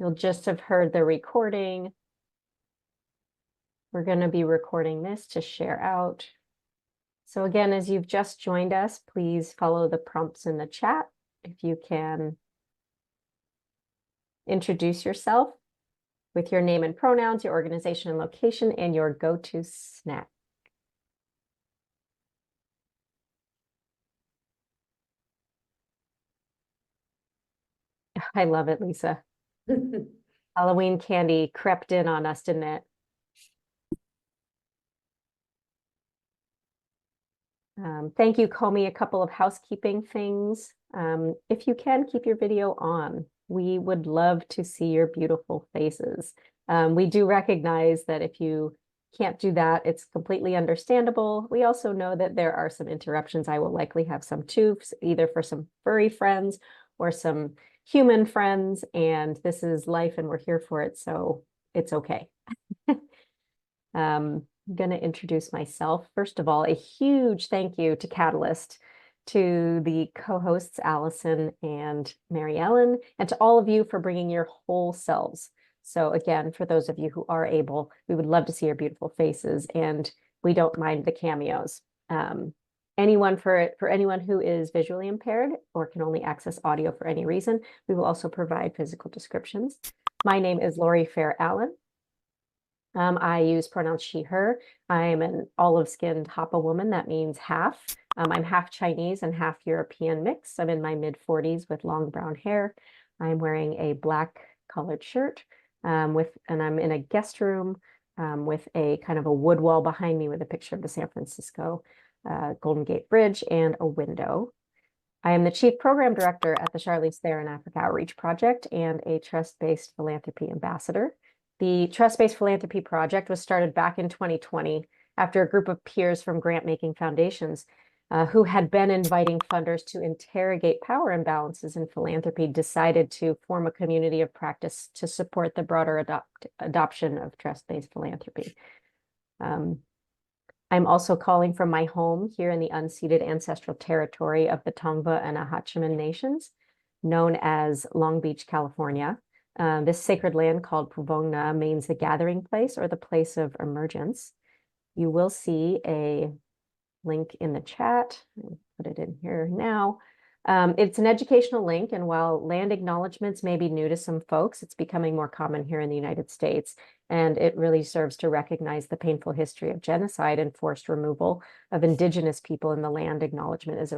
You'll just have heard the recording. We're going to be recording this to share out. So again, as you've just joined us, please follow the prompts in the chat. If you can introduce yourself with your name and pronouns, your organization and location, and your go-to snack. I love it, Lisa. Halloween candy crept in on us, didn't it? Thank you, Comey. A couple of housekeeping things. If you can, keep your video on. We would love to see your beautiful faces. We do recognize that if you can't do that, it's completely understandable. We also know that there are some interruptions. I will likely have some too, either for some furry friends or some human friends, and this is life and we're here for it, so it's okay. I'm going to introduce myself. First of all, a huge thank you to Catalyst, to the co-hosts Allison and Mary Ellen, and to all of you for bringing your whole selves. So again, for those of you who are able, we would love to see your beautiful faces, and we don't mind the cameos. For anyone who is visually impaired or can only access audio for any reason, we will also provide physical descriptions. My name is Lori Fair Allen. I use pronouns she, her. I'm an olive-skinned Hapa woman. That means half. I'm half Chinese and half European mix. I'm in my mid-40s with long brown hair. I'm wearing a black colored shirt and I'm in a guest room with a kind of a wood wall behind me with a picture of the San Francisco Golden Gate Bridge and a window. I am the Chief Program Director at the Charlize Theron Africa Outreach Project and a trust-based philanthropy ambassador. The Trust-Based Philanthropy Project was started back in 2020 after a group of peers from grant-making foundations who had been inviting funders to interrogate power imbalances in philanthropy decided to form a community of practice to support the broader adoption of trust-based philanthropy. I'm also calling from my home here in the unceded ancestral territory of the Tongva and Ahachiman Nations, known as Long Beach, California. This sacred land called Puvongna means the gathering place or the place of emergence. You will see a link in the chat. I'll put it in here now. It's an educational link, and while land acknowledgements may be new to some folks, it's becoming more common here in the United States, and it really serves to recognize the painful history of genocide and forced removal of indigenous people, and the land acknowledgement is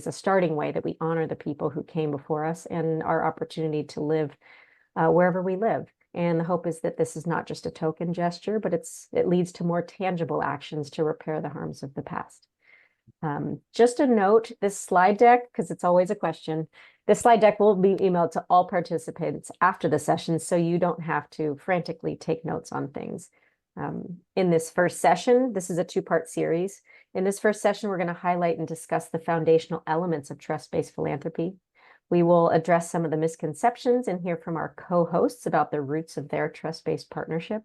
a starting way that we honor the people who came before us and our opportunity to live wherever we live. And the hope is that this is not just a token gesture, but it leads to more tangible actions to repair the harms of the past. Just a note, this slide deck, because it's always a question, this slide deck will be emailed to all participants after the session, so you don't have to frantically take notes on things. In this first session, this is a two-part series. In this first session, we're going to highlight and discuss the foundational elements of trust-based philanthropy. We will address some of the misconceptions and hear from our co-hosts about the roots of their trust-based partnership.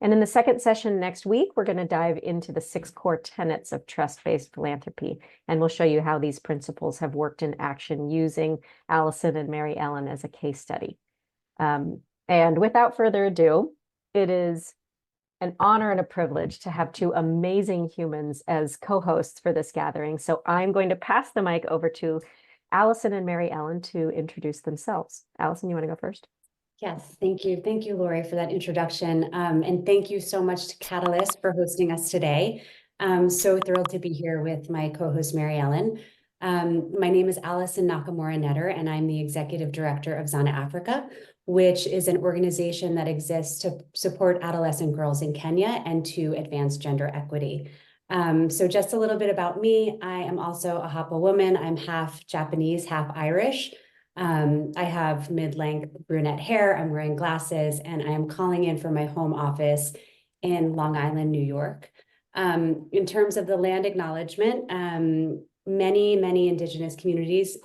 And in the second session next week, we're going to dive into the 6 core tenets of trust-based philanthropy, and we'll show you how these principles have worked in action using Allison and Mary Ellen as a case study. And without further ado, it is an honor and a privilege to have 2 amazing humans as co-hosts for this gathering. So I'm going to pass the mic over to Allison and Mary Ellen to introduce themselves. Allison, you want to go first? Yes, thank you. Thank you, Lori, for that introduction. And thank you so much to Catalyst for hosting us today. I'm so thrilled to be here with my co-host, Mary Ellen. My name is Allison Nakamura-Netter, and I'm the Executive Director of Zana Africa, which is an organization that exists to support adolescent girls in Kenya and to advance gender equity. So just a little bit about me. I am also a Hapa woman. I'm half Japanese, half Irish. I have mid-length brunette hair, I'm wearing glasses, and I am calling in from my home office in Long Island, New York. In terms of the land acknowledgement, many Indigenous communities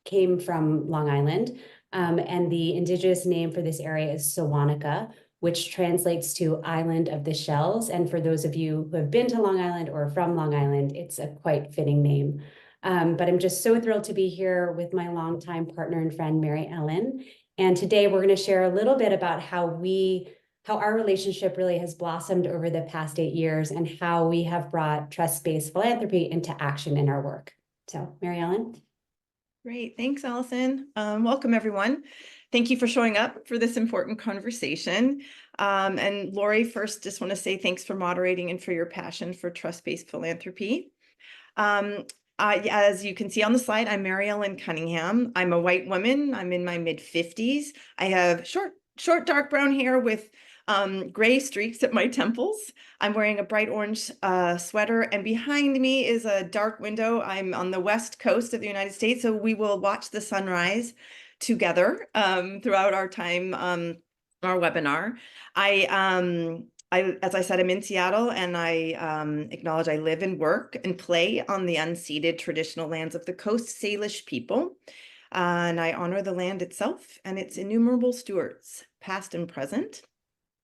came from Long Island, and the Indigenous name for this area is Sewanica, which translates to Island of the Shells. And for those of you who have been to Long Island or from Long Island, it's a quite fitting name. But I'm just so thrilled to be here with my longtime partner and friend, Mary Ellen. And today we're going to share a little bit about how our relationship really has blossomed over the past 8 years and how we have brought trust-based philanthropy into action in our work. So, Mary Ellen. Great. Thanks, Allison. Welcome, everyone. Thank you for showing up for this important conversation. And Lori, first, just want to say thanks for moderating and for your passion for trust-based philanthropy. As you can see on the slide, I'm Mary Ellen Cunningham. I'm a white woman. I'm in my mid-50s. I have short dark brown hair with gray streaks at my temples. I'm wearing a bright orange sweater, and behind me is a dark window. I'm on the west coast of the United States, so we will watch the sunrise together throughout our time, our webinar. As I said, I'm in Seattle, and I acknowledge I live and work and play on the unceded traditional lands of the Coast Salish people. And I honor the land itself and its innumerable stewards, past and present.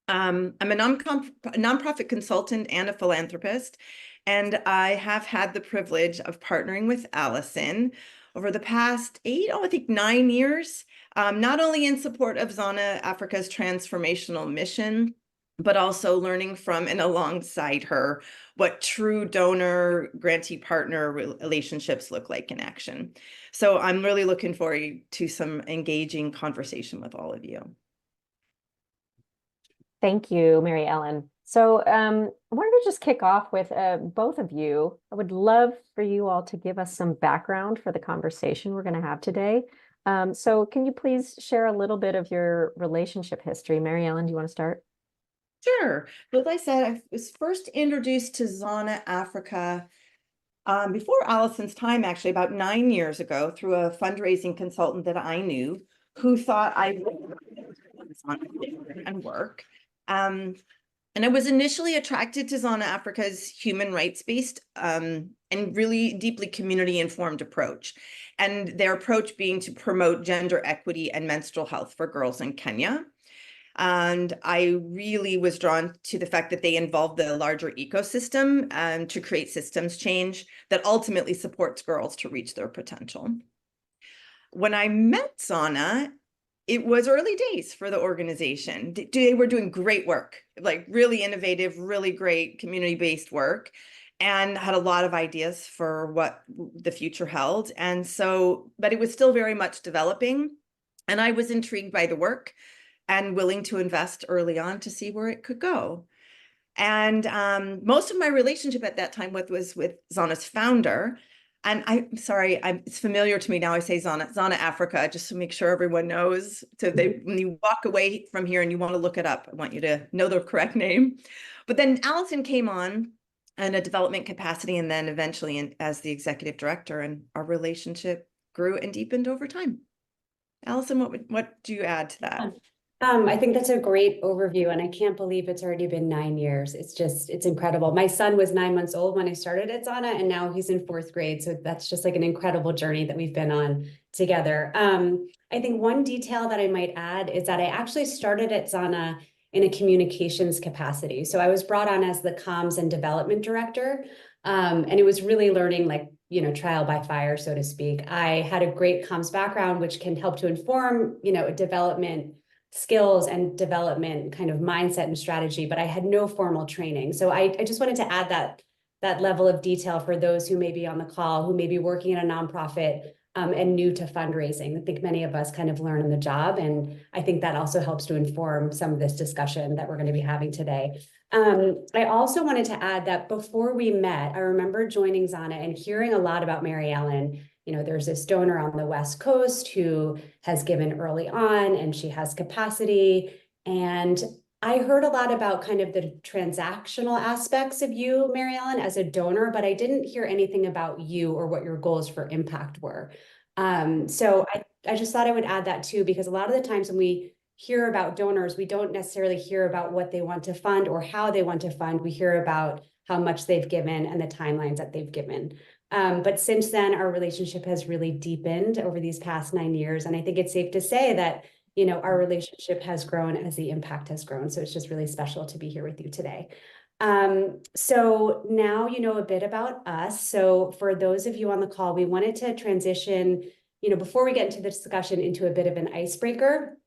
I'm a nonprofit consultant and a philanthropist, and I have had the privilege of partnering with Allison over the past 9 years, not only in support of Zana Africa's transformational mission, but also learning from and alongside her what true donor grantee partner relationships look like in action. So I'm really looking forward to some engaging conversation with all of you. Thank you, Mary Ellen. So I wanted to just kick off with both of you. I would love for you all to give us some background for the conversation we're going to have today. So can you please share a little bit of your relationship history? Mary Ellen, do you want to start? Sure. As I said, I was first introduced to Zana Africa before Allison's time, actually, about 9 years ago, through a fundraising consultant that I knew who thought I would and work. And I was initially attracted to Zana Africa's human rights-based and really deeply community-informed approach, and their approach being to promote gender equity and menstrual health for girls in Kenya. And I really was drawn to the fact that they involve the larger ecosystem to create systems change that ultimately supports girls to reach their potential. When I met Zana, it was early days for the organization. They were doing great work, like really innovative, really great community-based work, and had a lot of ideas for what the future held. And so, but it was still very much developing. And I was intrigued by the work and willing to invest early on to see where it could go. And most of my relationship at that time was with Zana's founder. And I'm sorry, it's familiar to me now. I say Zana Africa, just to make sure everyone knows. So when you walk away from here and you want to look it up, I want you to know the correct name. But then Allison came on in a development capacity, and then eventually as the executive director, and our relationship grew and deepened over time. Allison, what do you add to that? I think that's a great overview, and I can't believe it's already been 9 years. It's incredible. My son was 9 months old when I started at Zana, and now he's in 4th grade. So that's just like an incredible journey that we've been on together. I think one detail that I might add is that I actually started at Zana in a communications capacity. So I was brought on as the comms and development director. And it was really learning, like, trial by fire, so to speak. I had a great comms background, which can help to inform, development skills and development kind of mindset and strategy, but I had no formal training. So I just wanted to add that level of detail for those who may be on the call, who may be working in a nonprofit and new to fundraising. I think many of us kind of learn on the job, and I think that also helps to inform some of this discussion that we're going to be having today. I also wanted to add that before we met, I remember joining Zana and hearing a lot about Mary Ellen. There's this donor on the West Coast who has given early on, and she has capacity. And I heard a lot about kind of the transactional aspects of you, Mary Ellen, as a donor, but I didn't hear anything about you or what your goals for impact were. So I just thought I would add that too, because a lot of the times when we hear about donors, we don't necessarily hear about what they want to fund or how they want to fund. We hear about how much they've given and the timelines that they've given. But since then, our relationship has really deepened over these past 9 years. And I think it's safe to say that, our relationship has grown as the impact has grown. So it's just really special to be here with you today. So now you know a bit about us. So for those of you on the call, we wanted to transition, before we get into the discussion, into a bit of an icebreaker.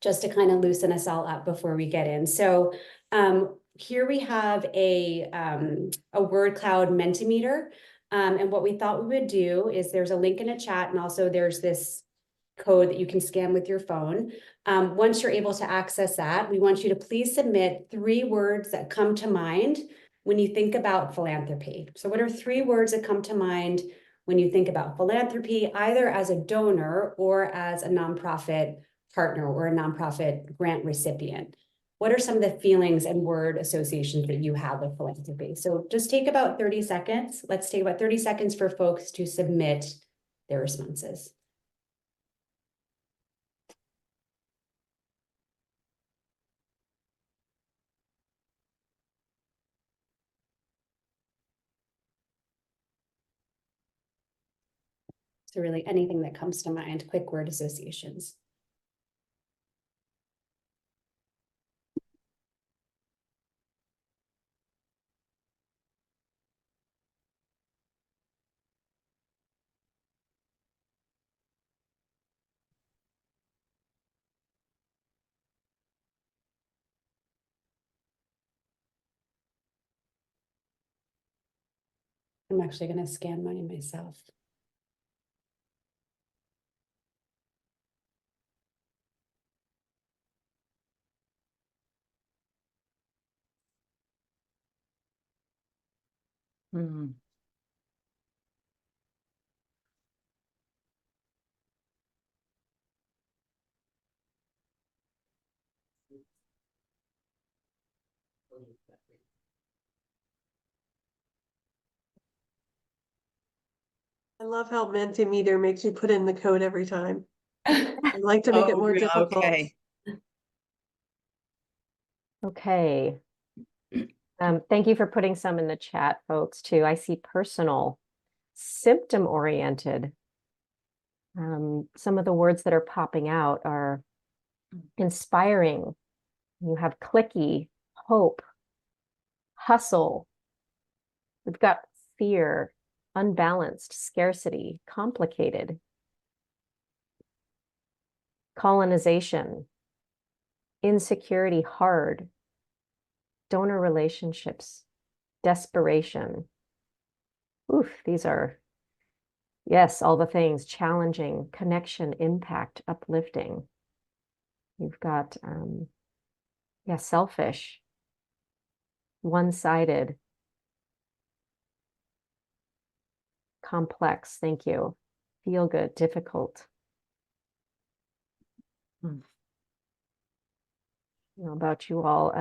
just to kind of loosen us all up before we get in. So here we have a word cloud Mentimeter. And what we thought we would do is there's a link in a chat, and also there's this code that you can scan with your phone. Once you're able to access that, we want you to please submit 3 words that come to mind when you think about philanthropy. So what are 3 words that come to mind when you think about philanthropy, either as a donor or as a nonprofit partner or a nonprofit grant recipient? What are some of the feelings and word associations that you have with philanthropy? So just take about 30 seconds. Let's take about 30 seconds for folks to submit their responses. So really anything that comes to mind, quick word associations. I'm actually going to scan mine myself. Hmm. I love how Mentimeter makes you put in the code every time. I like to make it Oh, more yeah, difficult. okay. Okay. Thank you for putting some in the chat, folks, too. I see personal, symptom-oriented. Some of the words that are popping out are inspiring. You have clicky, hope, hustle. We've got fear, unbalanced, scarcity, complicated, colonization, insecurity, hard, donor relationships, desperation. Oof, these are, yes, all the things, challenging, connection, impact, uplifting. You've got, yeah, selfish, one-sided, complex, thank you. Feel good, difficult. I don't know about you all.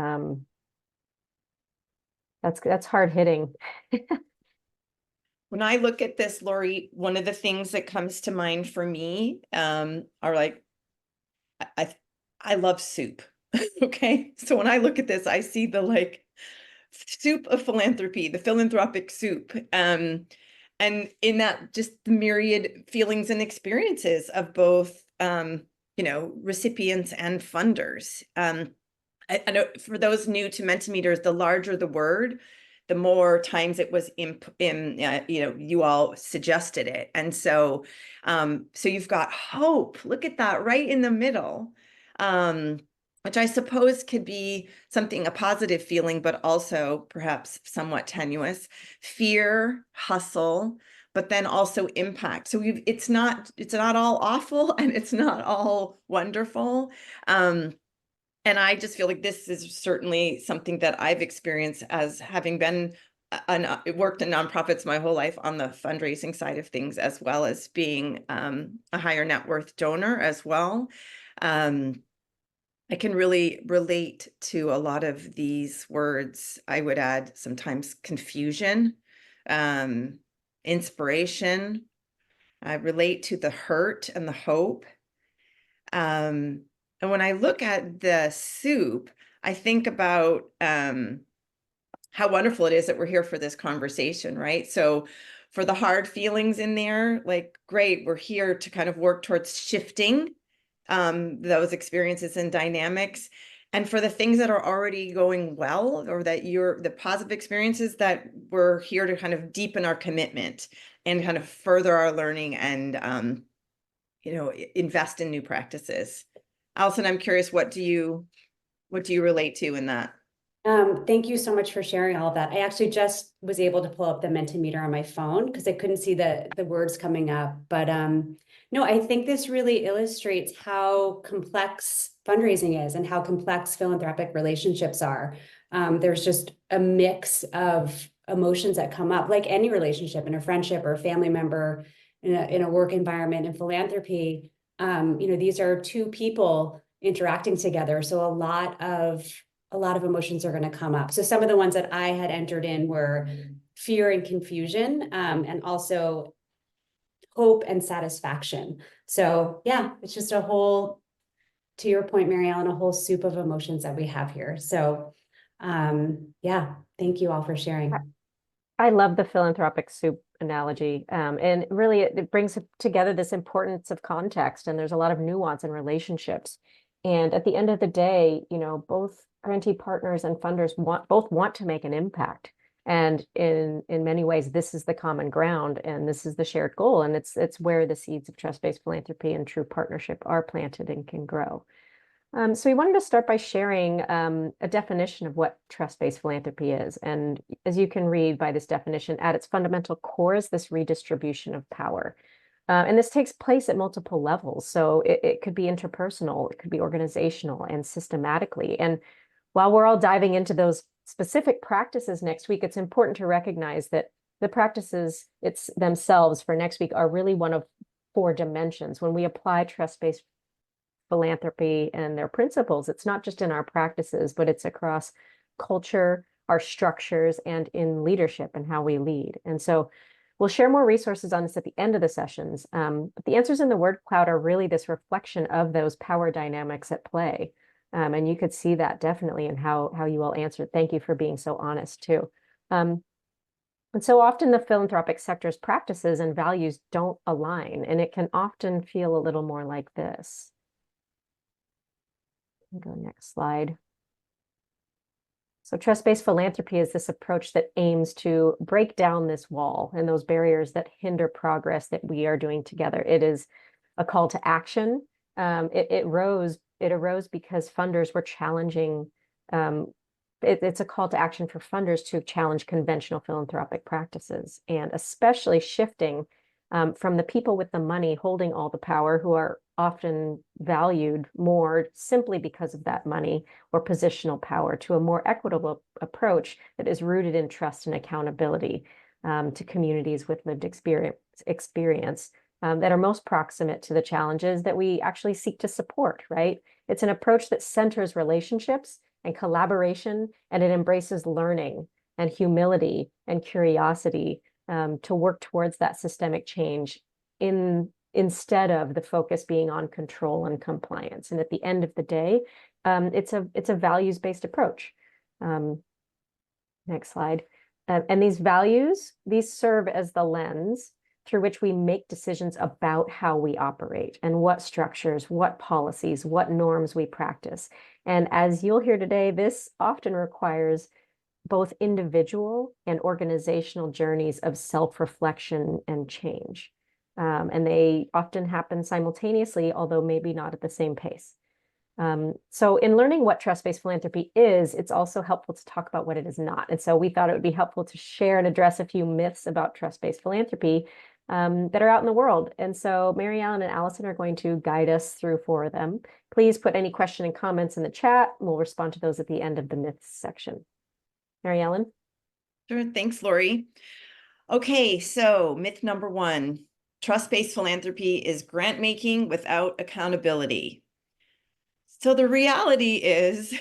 That's hard hitting. When I look at this, Lori, one of the things that comes to mind for me are like, I love soup. Okay. So when I look at this, I see the like soup of philanthropy, the philanthropic soup. And in that, just the myriad feelings and experiences of both recipients and funders. I know for those new to Mentimeters, the larger the word, the more times it was you all suggested it. And so you've got hope. Look at that right in the middle, which I suppose could be something, a positive feeling, but also perhaps somewhat tenuous. Fear, hustle, but then also impact. So it's not all awful and it's not all wonderful. And I just feel like this is certainly something that I've experienced as having been worked in nonprofits my whole life on the fundraising side of things, as well as being a higher net worth donor as well. I can really relate to a lot of these words. I would add sometimes confusion, inspiration. I relate to the hurt and the hope. And when I look at the soup, I think about how wonderful it is that we're here for this conversation, right? So for the hard feelings in there, like, great, we're here to kind of work towards shifting those experiences and dynamics. And for the things that are already going well, or that the positive experiences, that we're here to kind of deepen our commitment and kind of further our learning and invest in new practices. Allison, I'm curious, what do you relate to in that? Thank you so much for sharing all of that. I actually just was able to pull up the Mentimeter on my phone because I couldn't see the words coming up. But no, I think this really illustrates how complex fundraising is and how complex philanthropic relationships are. There's just a mix of emotions that come up, like any relationship in a friendship or a family member, in a work environment, in philanthropy. These are two people interacting together. So a lot of emotions are going to come up. So some of the ones that I had entered in were fear and confusion, and also hope and satisfaction. So yeah, it's just a whole, to your point, Mary Ellen, a whole soup of emotions that we have here. So yeah, thank you all for sharing. I love the philanthropic soup analogy. And really it brings together this importance of context, and there's a lot of nuance in relationships. And at the end of the day, both grantee partners and funders both want to make an impact. And in many ways, this is the common ground and this is the shared goal. And it's where the seeds of trust-based philanthropy and true partnership are planted and can grow. So we wanted to start by sharing a definition of what trust-based philanthropy is. And as you can read by this definition, at its fundamental core is this redistribution of power. And this takes place at multiple levels. So it could be interpersonal, it could be organizational and systematically. And while we're all diving into those specific practices next week, it's important to recognize that the practices themselves for next week are really one of 4 dimensions. When we apply trust-based philanthropy and their principles, it's not just in our practices, but it's across culture, our structures, and in leadership and how we lead. And so we'll share more resources on this at the end of the sessions. But the answers in the word cloud are really this reflection of those power dynamics at play. And you could see that definitely in how you all answered. Thank you for being so honest too. And so often the philanthropic sector's practices and values don't align, and it can often feel a little more like this. Go next slide. So trust-based philanthropy is this approach that aims to break down this wall and those barriers that hinder progress that we are doing together. It is a call to action. It arose because funders were challenging. It's a call to action for funders to challenge conventional philanthropic practices, and especially shifting from the people with the money holding all the power, who are often valued more simply because of that money or positional power, to a more equitable approach that is rooted in trust and accountability to communities with lived experience that are most proximate to the challenges that we actually seek to support, right? It's an approach that centers relationships and collaboration, and it embraces learning and humility and curiosity to work towards that systemic change instead of the focus being on control and compliance. And at the end of the day, it's a values-based approach. Next slide. And these values, these serve as the lens through which we make decisions about how we operate and what structures, what policies, what norms we practice. And as you'll hear today, this often requires both individual and organizational journeys of self-reflection and change. And they often happen simultaneously, although maybe not at the same pace. So in learning what trust-based philanthropy is, it's also helpful to talk about what it is not. And so we thought it would be helpful to share and address a few myths about trust-based philanthropy that are out in the world. And so Mary Ellen and Allison are going to guide us through 4 of them. Please put any question and comments in the chat. We'll respond to those at the end of the myths section. Mary Ellen? Sure, thanks, Lori. Okay, so myth number 1, trust-based philanthropy is grant making without accountability. So the reality is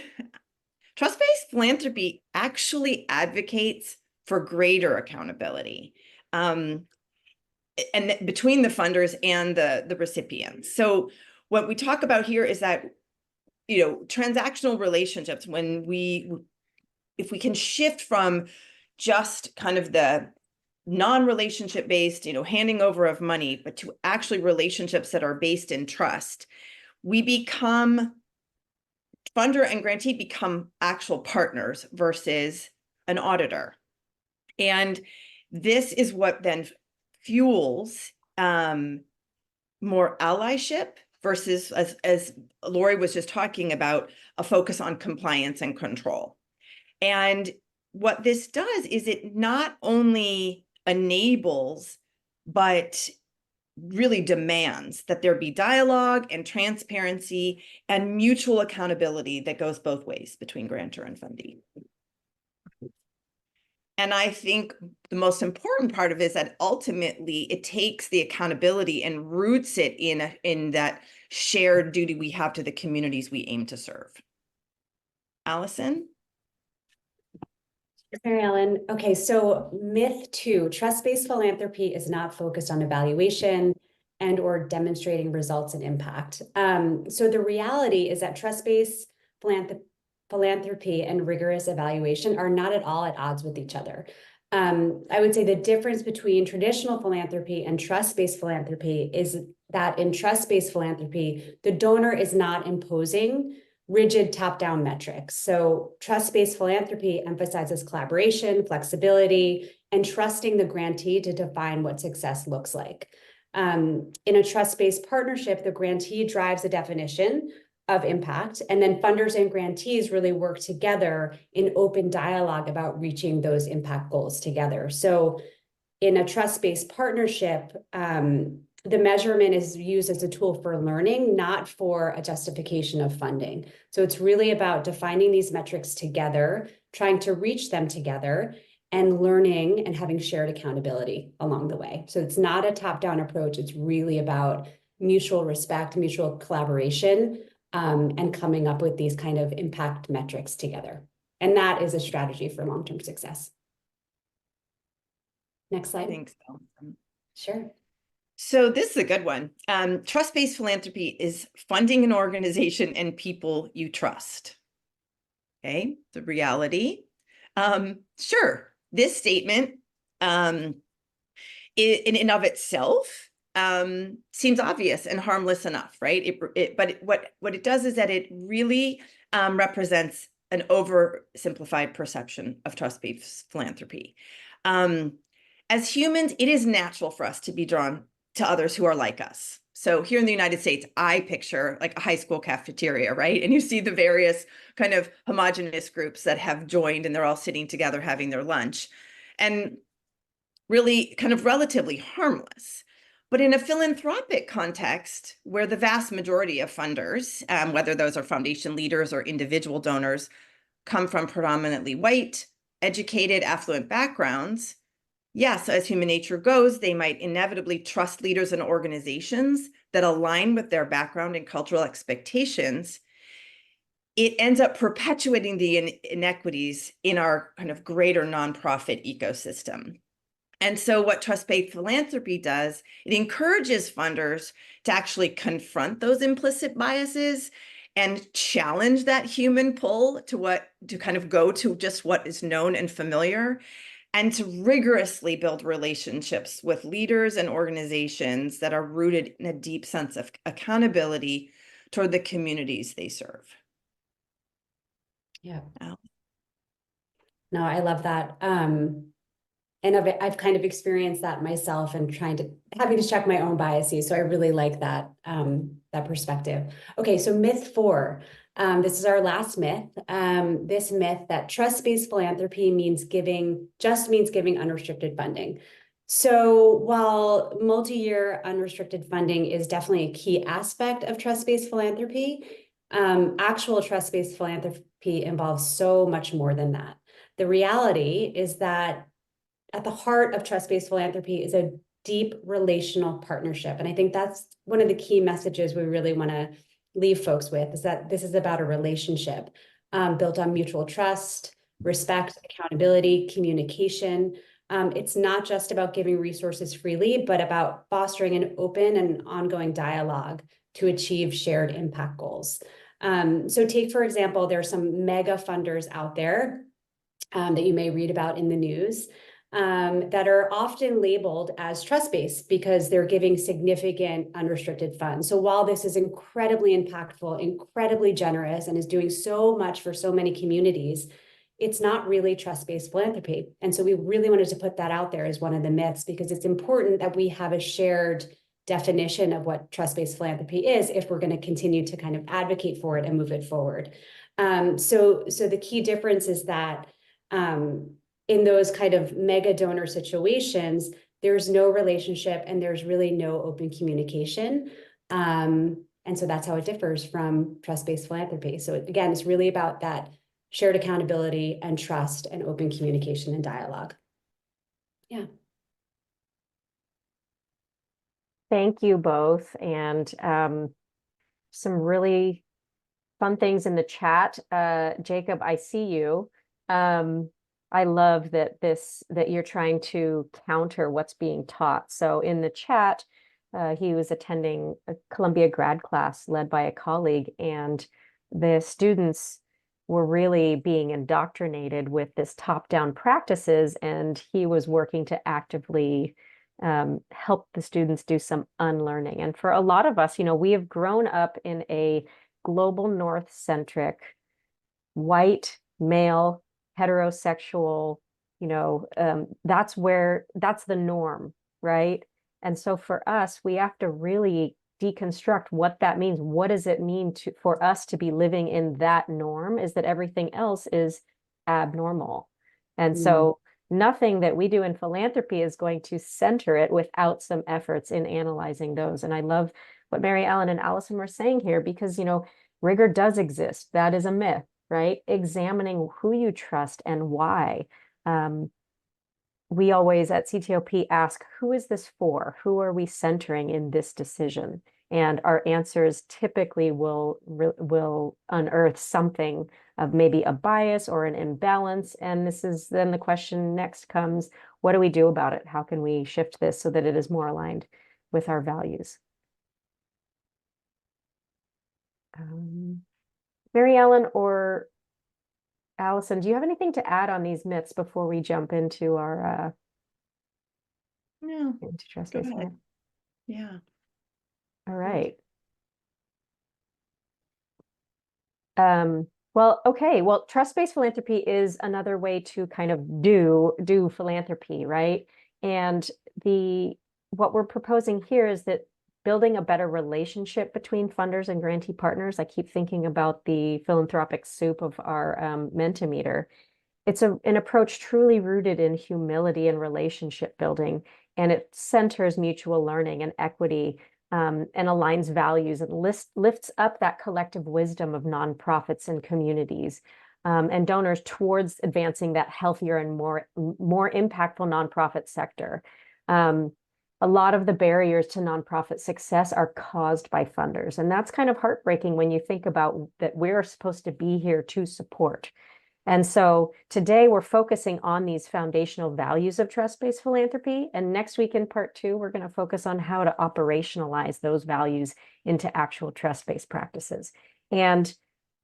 trust-based philanthropy actually advocates for greater accountability and between the funders and the recipients. So what we talk about here is that, transactional relationships, if we can shift from just kind of the non-relationship based, handing over of money, but to actually relationships that are based in trust, funder and grantee become actual partners versus an auditor. And this is what then fuels more allyship versus, as Lori was just talking about, a focus on compliance and control. And what this does is it not only enables, but really demands that there be dialogue and transparency and mutual accountability that goes both ways between grantor and fundee. And I think the most important part of it is that ultimately it takes the accountability and roots it in that shared duty we have to the communities we aim to serve. Allison? Mary Ellen. Okay, so myth 2, trust-based philanthropy is not focused on evaluation and or demonstrating results and impact. So the reality is that trust-based philanthropy and rigorous evaluation are not at all at odds with each other. I would say the difference between traditional philanthropy and trust-based philanthropy is that in trust-based philanthropy, the donor is not imposing rigid top-down metrics. So trust-based philanthropy emphasizes collaboration, flexibility, and trusting the grantee to define what success looks like. In a trust-based partnership, the grantee drives the definition of impact, and then funders and grantees really work together in open dialogue about reaching those impact goals together. So in a trust-based partnership, the measurement is used as a tool for learning, not for a justification of funding. So it's really about defining these metrics together, trying to reach them together, and learning and having shared accountability along the way. So it's not a top-down approach. It's really about mutual respect, mutual collaboration, and coming up with these kind of impact metrics together. And that is a strategy for long-term success. Next slide. Thanks, Allison. Sure. So this is a good one. Trust-based philanthropy is funding an organization and people you trust. Okay, the reality. Sure, this statement in and of itself seems obvious and harmless enough, right? But what it does is that it really represents an oversimplified perception of trust-based philanthropy. As humans, it is natural for us to be drawn to others who are like us. So here in the United States, I picture like a high school cafeteria, right? And you see the various kind of homogenous groups that have joined and they're all sitting together having their lunch, and really kind of relatively harmless. But in a philanthropic context, where the vast majority of funders, whether those are foundation leaders or individual donors, come from predominantly white, educated, affluent backgrounds, yes, as human nature goes, they might inevitably trust leaders and organizations that align with their background and cultural expectations. It ends up perpetuating the inequities in our kind of greater nonprofit ecosystem. And so what trust-based philanthropy does, it encourages funders to actually confront those implicit biases and challenge that human pull to kind of go to just what is known and familiar, and to rigorously build relationships with leaders and organizations that are rooted in a deep sense of accountability toward the communities they serve. Yeah. Wow. No, I love that. And I've kind of experienced that myself and having to check my own biases. So I really like that, that perspective. Okay, so myth 4. This is our last myth. This myth that trust-based philanthropy means giving unrestricted funding. So while multi-year unrestricted funding is definitely a key aspect of trust-based philanthropy, actual trust-based philanthropy involves so much more than that. The reality is that at the heart of trust-based philanthropy is a deep relational partnership. And I think that's one of the key messages we really want to leave folks with, is that this is about a relationship built on mutual trust, respect, accountability, communication. It's not just about giving resources freely, but about fostering an open and ongoing dialogue to achieve shared impact goals. So take, for example, there are some mega funders out there that you may read about in the news that are often labeled as trust-based because they're giving significant unrestricted funds. So while this is incredibly impactful, incredibly generous, and is doing so much for so many communities, it's not really trust-based philanthropy. And so we really wanted to put that out there as one of the myths, because it's important that we have a shared definition of what trust-based philanthropy is if we're going to continue to kind of advocate for it and move it forward. So the key difference is that in those kind of mega donor situations, there's no relationship and there's really no open communication. And so that's how it differs from trust-based philanthropy. So again, it's really about that shared accountability and trust and open communication and dialogue. Yeah. Thank you both. And some really fun things in the chat. Jacob, I see you. I love that you're trying to counter what's being taught. So in the chat, he was attending a Columbia grad class led by a colleague, and the students were really being indoctrinated with this top-down practices, and he was working to actively help the students do some unlearning. And for a lot of us, we have grown up in a global north-centric, white, male, heterosexual, that's the norm, right? And so for us, we have to really deconstruct what that means. What does it mean for us to be living in that norm? Is that everything else is abnormal? And so nothing that we do in philanthropy is going to center it without some efforts in analyzing those. And I love what Mary Ellen and Allison were saying here, because, rigor does exist. That is a myth, right? Examining who you trust and why. We always at CTOP ask, who is this for? Who are we centering in this decision? And our answers typically will unearth something of maybe a bias or an imbalance. And then the question next comes, what do we do about it? How can we shift this so that it is more aligned with our values? Mary Ellen or Allison, do you have anything to add on these myths before we jump into our No, into go trust-based ahead. philanthropy? Yeah. All right. Well, okay. Well, trust-based philanthropy is another way to kind of do philanthropy, right? And what we're proposing here is that building a better relationship between funders and grantee partners. I keep thinking about the philanthropic soup of our Mentimeter. It's an approach truly rooted in humility and relationship building, and it centers mutual learning and equity, and aligns values and lifts up that collective wisdom of nonprofits and communities, and donors towards advancing that healthier and more impactful nonprofit sector. A lot of the barriers to nonprofit success are caused by funders, and that's kind of heartbreaking when you think about that we're supposed to be here to support. And so today we're focusing on these foundational values of trust-based philanthropy. And next week in part 2, we're going to focus on how to operationalize those values into actual trust-based practices. And,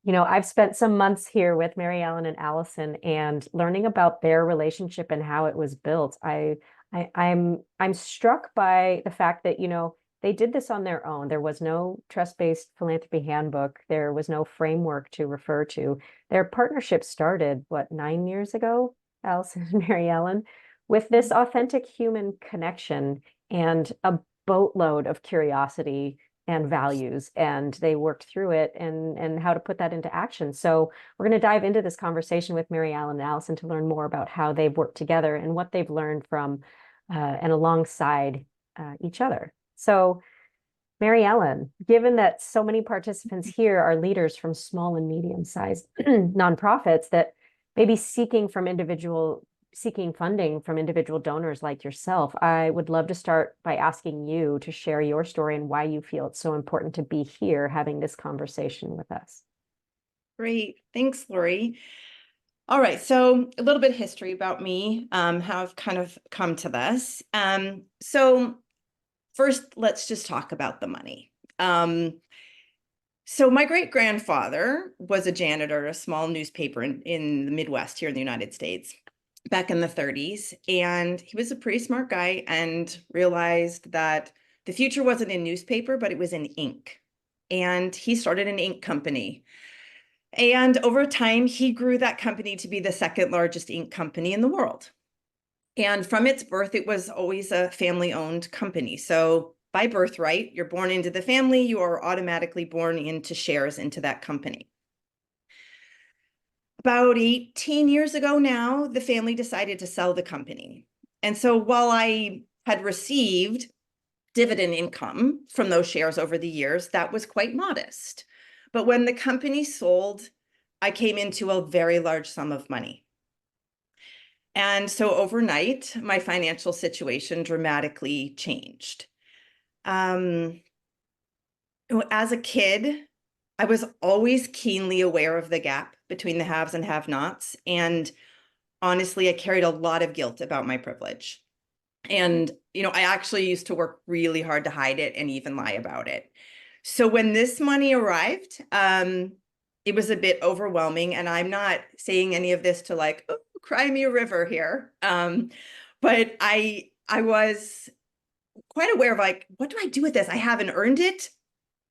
I've spent some months here with Mary Ellen and Allison and learning about their relationship and how it was built. I'm struck by the fact that, they did this on their own. There was no trust-based philanthropy handbook. There was no framework to refer to. Their partnership started, 9 years ago, Allison and Mary Ellen, with this authentic human connection and a boatload of curiosity and values. And they worked through it and how to put that into action. So we're going to dive into this conversation with Mary Ellen and Allison to learn more about how they've worked together and what they've learned from and alongside each other. So, Mary Ellen, given that so many participants here are leaders from small and medium-sized nonprofits that may be seeking funding from individual donors like yourself, I would love to start by asking you to share your story and why you feel it's so important to be here having this conversation with us. Great. Thanks, Lori. All right, so a little bit of history about me, how I've kind of come to this. So first, let's just talk about the money. So my great-grandfather was a janitor at a small newspaper in the Midwest here in the United States back in the 30s. And he was a pretty smart guy and realized that the future wasn't in newspaper, but it was in ink. And he started an ink company. And over time, he grew that company to be the second largest ink company in the world. And from its birth, it was always a family-owned company. So by birthright, you're born into the family, you are automatically born into shares into that company. About 18 years ago now, the family decided to sell the company. And so while I had received dividend income from those shares over the years, that was quite modest. But when the company sold, I came into a very large sum of money. And so overnight, my financial situation dramatically changed. As a kid, I was always keenly aware of the gap between the haves and have-nots. And honestly, I carried a lot of guilt about my privilege. And, I actually used to work really hard to hide it and even lie about it. So when this money arrived, it was a bit overwhelming. And I'm not saying any of this to like, oh, cry me a river here. But I was quite aware of like, what do I do with this? I haven't earned it.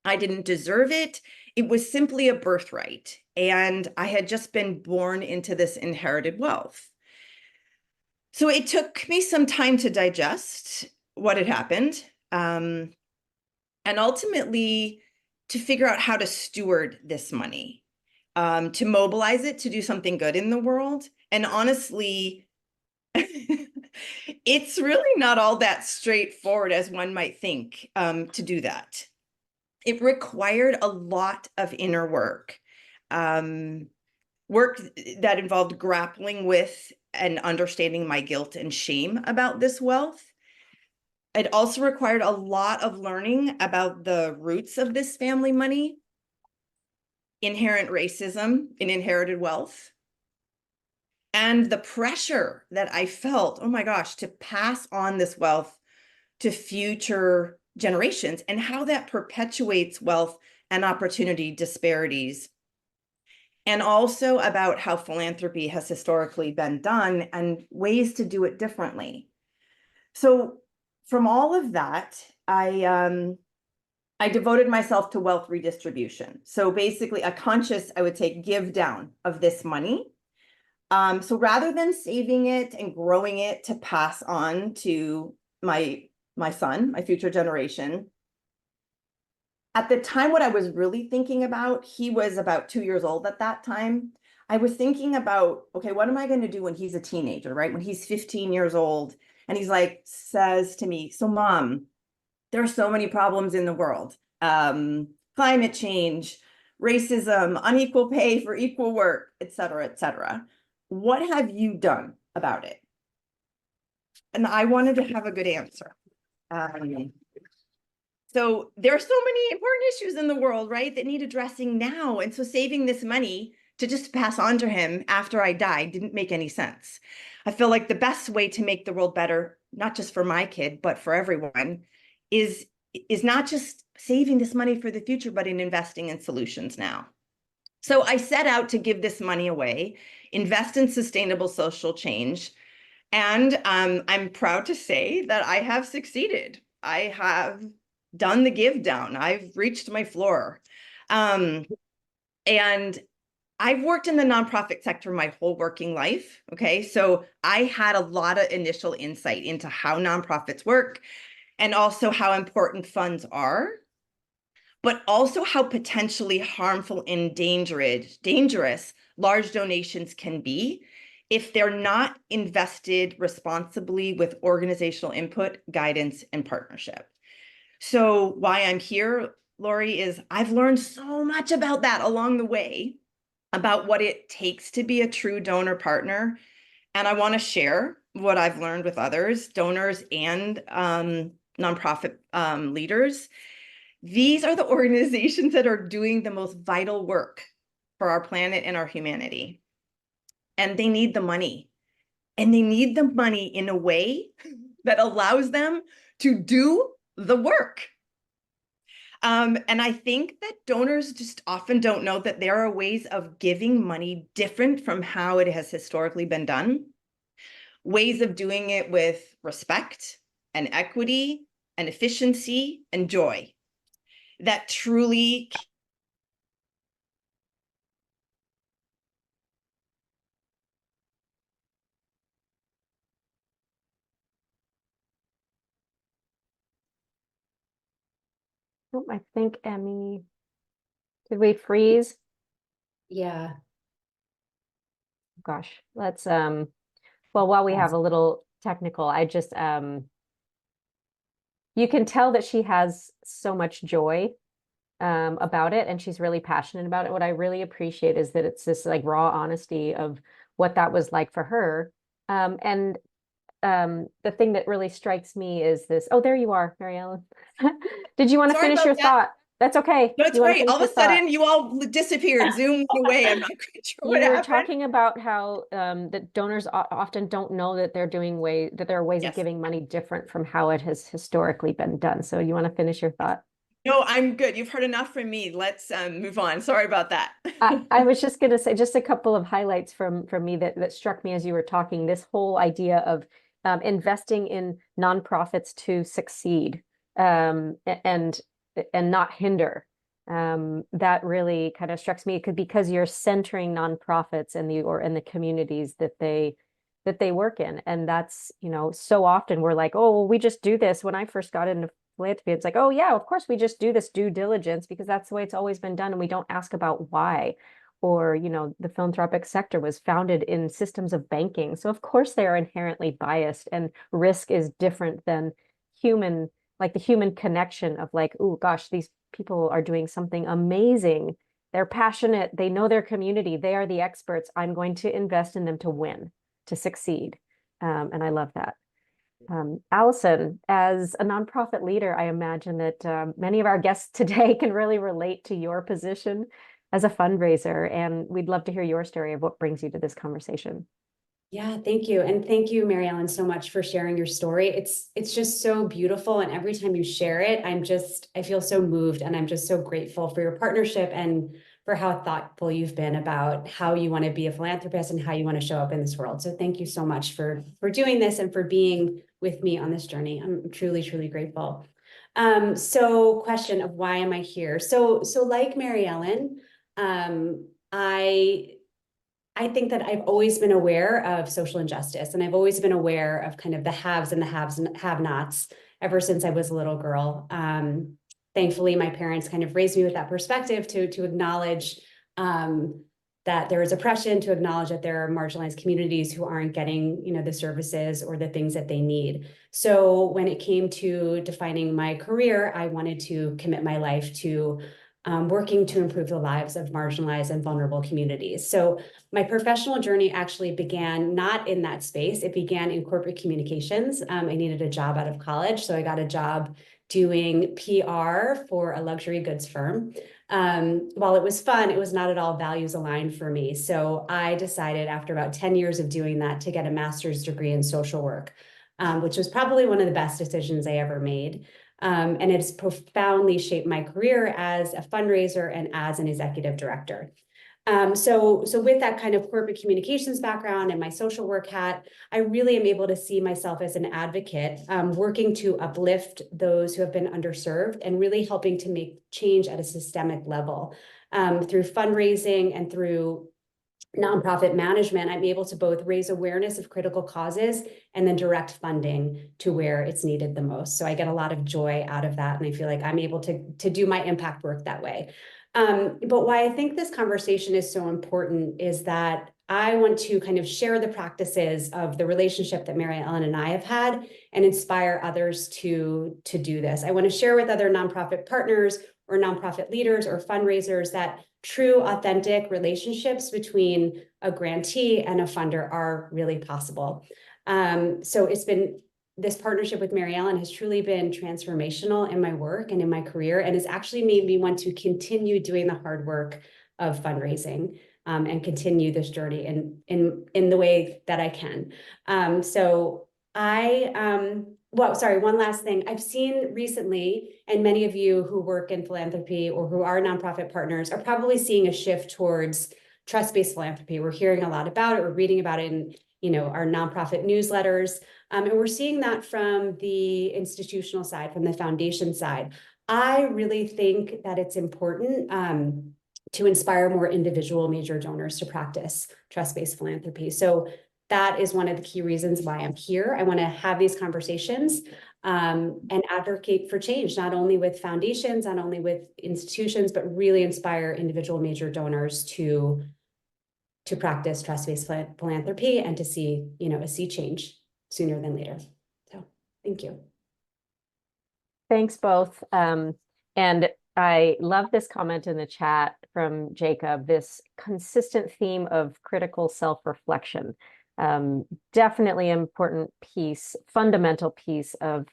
I didn't deserve it. It was simply a birthright. And I had just been born into this inherited wealth. So it took me some time to digest what had happened, and ultimately to figure out how to steward this money, to mobilize it to do something good in the world. And honestly, it's really not all that straightforward as one might think, to do that. It required a lot of inner work, work that involved grappling with and understanding my guilt and shame about this wealth. It also required a lot of learning about the roots of this family money, inherent racism in inherited wealth, and the pressure that I felt, oh my gosh, to pass on this wealth to future generations and how that perpetuates wealth and opportunity disparities. And also about how philanthropy has historically been done and ways to do it differently. So from all of that, I devoted myself to wealth redistribution. So basically a conscious, I would say, give down of this money. So rather than saving it and growing it to pass on to my son, my future generation, at the time, what I was really thinking about, he was about 2 years old at that time. I was thinking about, okay, what am I going to do when he's a teenager, right? When he's 15 years old and he's like, says to me, so mom, there are so many problems in the world. Climate change, racism, unequal pay for equal work, et cetera, et cetera. What have you done about it? And I wanted to have a good answer. So there are so many important issues in the world, right, that need addressing now. And so saving this money to just pass on to him after I died didn't make any sense. I feel like the best way to make the world better, not just for my kid, but for everyone, is not just saving this money for the future, but in investing in solutions now. So I set out to give this money away, invest in sustainable social change. And I'm proud to say that I have succeeded. I have done the give down. I've reached my floor. And I've worked in the nonprofit sector my whole working life. Okay. So I had a lot of initial insight into how nonprofits work and also how important funds are, but also how potentially harmful and dangerous large donations can be if they're not invested responsibly with organizational input, guidance, and partnership. So why I'm here, Lori, is I've learned so much about that along the way, about what it takes to be a true donor partner. And I want to share what I've learned with others, donors and nonprofit leaders. These are the organizations that are doing the most vital work for our planet and our humanity. And they need the money. And they need the money in a way that allows them to do the work. And I think that donors just often don't know that there are ways of giving money different from how it has historically been done. Ways of doing it with respect and equity and efficiency and joy that truly Oh, I think Emmy, did we freeze? Yeah. Gosh, let's, well, while we have a little technical, I just, you can tell that she has so much joy about it, and she's really passionate about it. What I really appreciate is that it's this like raw honesty of what that was like for her. And the thing that really strikes me is this. Oh, there you are, Mary Ellen. Did you want to Sorry finish about your that. thought? That's okay. No, it's You want to great. finish All your of a thought? sudden, you all disappeared. Zoom went away. I'm not quite sure what You were happened. talking about how that donors often don't know that they're doing that there are ways of Yes. giving money different from how it has historically been done. So you want to finish your thought? No, I'm good. You've heard enough from me. Let's move on. Sorry about that. I was just going to say just a couple of highlights from me that struck me as you were talking. This whole idea of investing in nonprofits to succeed and not hinder. That really kind of strikes me because you're centering nonprofits in the communities that they work in, and that's so often we're like, oh, well, we just do this. When I first got into philanthropy, it's like, oh yeah, of course we just do this due diligence because that's the way it's always been done, and we don't ask about why. Or, the philanthropic sector was founded in systems of banking. So of course they are inherently biased, and risk is different than human, like the human connection of like, oh gosh, these people are doing something amazing. They're passionate, they know their community, they are the experts. I'm going to invest in them to win, to succeed. And I love that. Allison, as a nonprofit leader, I imagine that many of our guests today can really relate to your position as a fundraiser, and we'd love to hear your story of what brings you to this conversation. Yeah, thank you. And thank you, Mary Ellen, so much for sharing your story. It's just so beautiful. And every time you share it, I feel so moved, and I'm just so grateful for your partnership and for how thoughtful you've been about how you want to be a philanthropist and how you want to show up in this world. So thank you so much for doing this and for being with me on this journey. I'm truly, truly grateful. So question of why am I here? So like Mary Ellen, I think that I've always been aware of social injustice, and I've always been aware of kind of the haves and the have-nots ever since I was a little girl. Thankfully, my parents kind of raised me with that perspective to acknowledge that there is oppression, to acknowledge that there are marginalized communities who aren't getting, the services or the things that they need. So when it came to defining my career, I wanted to commit my life to working to improve the lives of marginalized and vulnerable communities. So my professional journey actually began not in that space. It began in corporate communications. I needed a job out of college, so I got a job doing PR for a luxury goods firm. While it was fun, it was not at all values aligned for me. So I decided after about 10 years of doing that to get a master's degree in social work, which was probably one of the best decisions I ever made. And it's profoundly shaped my career as a fundraiser and as an executive director. So with that kind of corporate communications background and my social work hat, I really am able to see myself as an advocate, working to uplift those who have been underserved and really helping to make change at a systemic level. Through fundraising and through nonprofit management, I'm able to both raise awareness of critical causes and then direct funding to where it's needed the most. So I get a lot of joy out of that, and I feel like I'm able to do my impact work that way. But why I think this conversation is so important is that I want to kind of share the practices of the relationship that Mary Ellen and I have had and inspire others to do this. I want to share with other nonprofit partners or nonprofit leaders or fundraisers that true, authentic relationships between a grantee and a funder are really possible. So this partnership with Mary Ellen has truly been transformational in my work and in my career, and has actually made me want to continue doing the hard work of fundraising and continue this journey in the way that I can. One last thing. I've seen recently, and many of you who work in philanthropy or who are nonprofit partners are probably seeing a shift towards trust-based philanthropy. We're hearing a lot about it. We're reading about it in our nonprofit newsletters. And we're seeing that from the institutional side, from the foundation side. I really think that it's important to inspire more individual major donors to practice trust-based philanthropy. So that is one of the key reasons why I'm here. I want to have these conversations and advocate for change, not only with foundations, not only with institutions, but really inspire individual major donors to practice trust-based philanthropy and to see, see change sooner than later. So thank you. Thanks both. And I love this comment in the chat from Jacob, this consistent theme of critical self-reflection. Definitely an important piece, fundamental piece of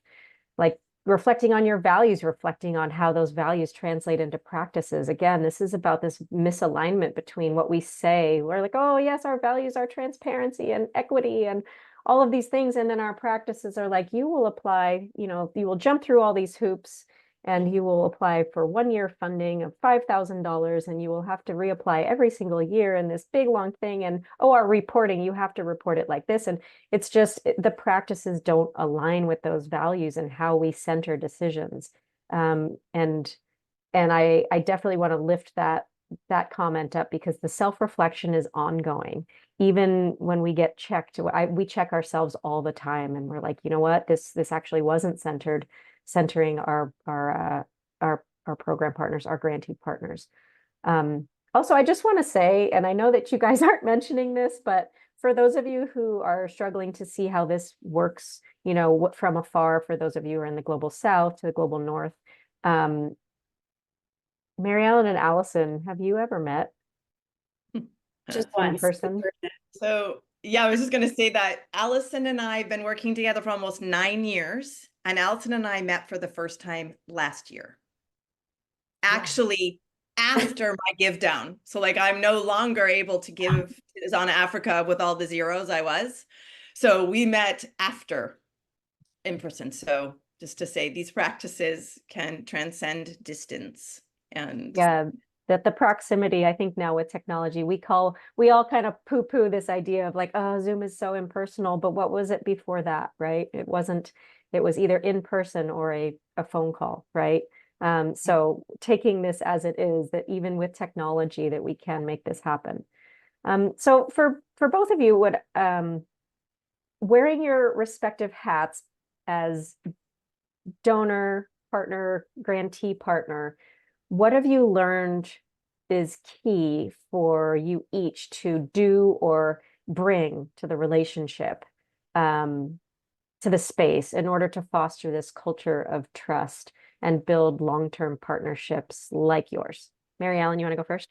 like reflecting on your values, reflecting on how those values translate into practices. Again, this is about this misalignment between what we say. We're like, oh yes, our values are transparency and equity and all of these things. And then our practices are like, you will apply, you will jump through all these hoops and you will apply for 1 year funding of $5,000 and you will have to reapply every single year in this big long thing. And our reporting, you have to report it like this. And it's just the practices don't align with those values and how we center decisions. And I definitely want to lift that comment up because the self-reflection is ongoing. Even when we get checked, we check ourselves all the time and we're like, you know what, this actually wasn't centering our program partners, our grantee partners. Also, I just want to say, and I know that you guys aren't mentioning this, but for those of you who are struggling to see how this works, from afar, for those of you who are in the global south to the global north, Mary Ellen and Allison, have you ever met? Just In once. person? So yeah, I was just going to say that Allison and I have been working together for almost 9 years, and Allison and I met for the first time last year. Actually, after my give down. So like I'm no longer able to give to Zana Africa with all the zeros I was. So we met after in person. So just to say these practices can transcend distance. And Yeah, that the proximity, I think now with technology, we all kind of poo-poo this idea of like, oh, Zoom is so impersonal, but what was it before that, right? It was either in person or a phone call, right? So taking this as it is, that even with technology that we can make this happen. So for both of you, wearing your respective hats as donor, partner, grantee partner, what have you learned is key for you each to do or bring to the relationship, to the space in order to foster this culture of trust and build long-term partnerships like yours? Mary Ellen, you want to go first?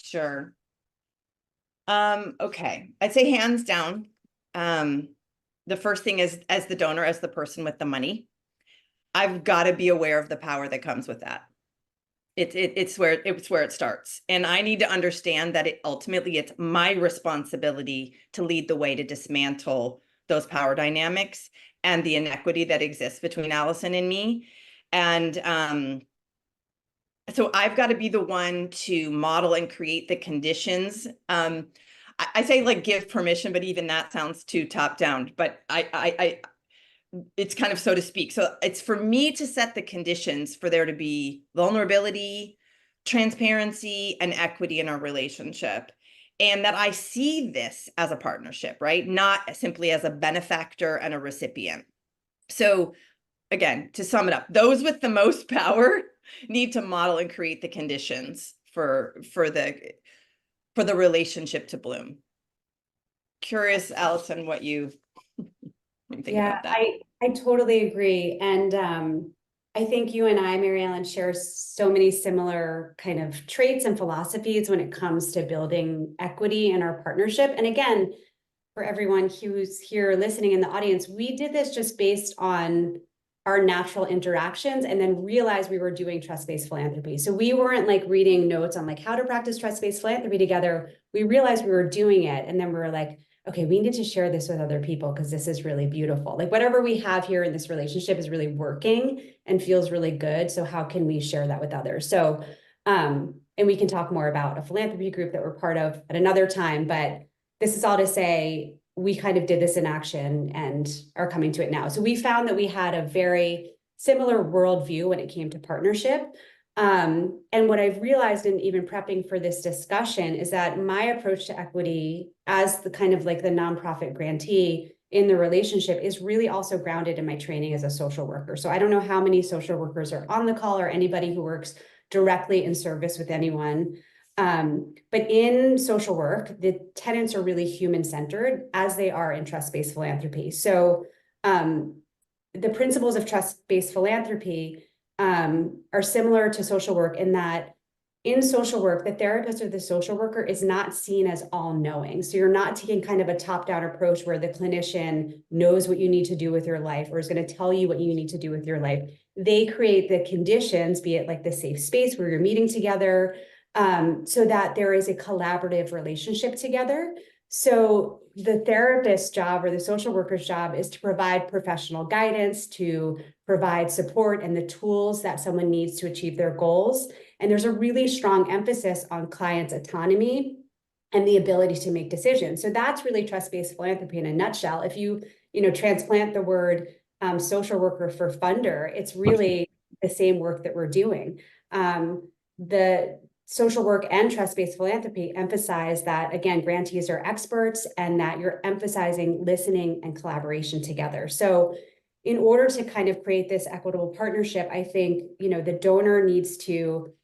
Sure. Okay. I'd say hands down. The first thing is, as the donor, as the person with the money, I've got to be aware of the power that comes with that. It's where it starts. And I need to understand that ultimately it's my responsibility to lead the way to dismantle those power dynamics and the inequity that exists between Allison and me. And so I've got to be the one to model and create the conditions. I say like give permission, but even that sounds too top down, but it's kind of so to speak. So it's for me to set the conditions for there to be vulnerability, transparency, and equity in our relationship. And that I see this as a partnership, right? Not simply as a benefactor and a recipient. So again, to sum it up, those with the most power need to model and create the conditions for the relationship to bloom. Curious, Allison, what you think about that. I totally agree. And I think you and I, Mary Ellen, share so many similar kind of traits and philosophies when it comes to building equity in our partnership. And again, for everyone who's here listening in the audience, we did this just based on our natural interactions and then realized we were doing trust-based philanthropy. So we weren't like reading notes on like how to practice trust-based philanthropy together. We realized we were doing it. And then we were like, okay, we need to share this with other people because this is really beautiful. Like whatever we have here in this relationship is really working and feels really good. So how can we share that with others? So, and we can talk more about a philanthropy group that we're part of at another time, but this is all to say, we kind of did this in action and are coming to it now. So we found that we had a very similar worldview when it came to partnership. And what I've realized in even prepping for this discussion is that my approach to equity as the kind of like the nonprofit grantee in the relationship is really also grounded in my training as a social worker. So I don't know how many social workers are on the call or anybody who works directly in service with anyone. But in social work, the tenets are really human-centered, as they are in trust-based philanthropy. So the principles of trust-based philanthropy are similar to social work in that in social work, the therapist or the social worker is not seen as all-knowing. So you're not taking kind of a top-down approach where the clinician knows what you need to do with your life or is going to tell you what you need to do with your life. They create the conditions, be it like the safe space where you're meeting together, so that there is a collaborative relationship together. So the therapist's job or the social worker's job is to provide professional guidance, to provide support and the tools that someone needs to achieve their goals. And there's a really strong emphasis on clients' autonomy and the ability to make decisions. So that's really trust-based philanthropy in a nutshell. If you transplant the word social worker for funder, it's really the same work that we're doing. The social work and trust-based philanthropy emphasize that, again, grantees are experts and that you're emphasizing listening and collaboration together. So in order to kind of create this equitable partnership, I think, the donor needs to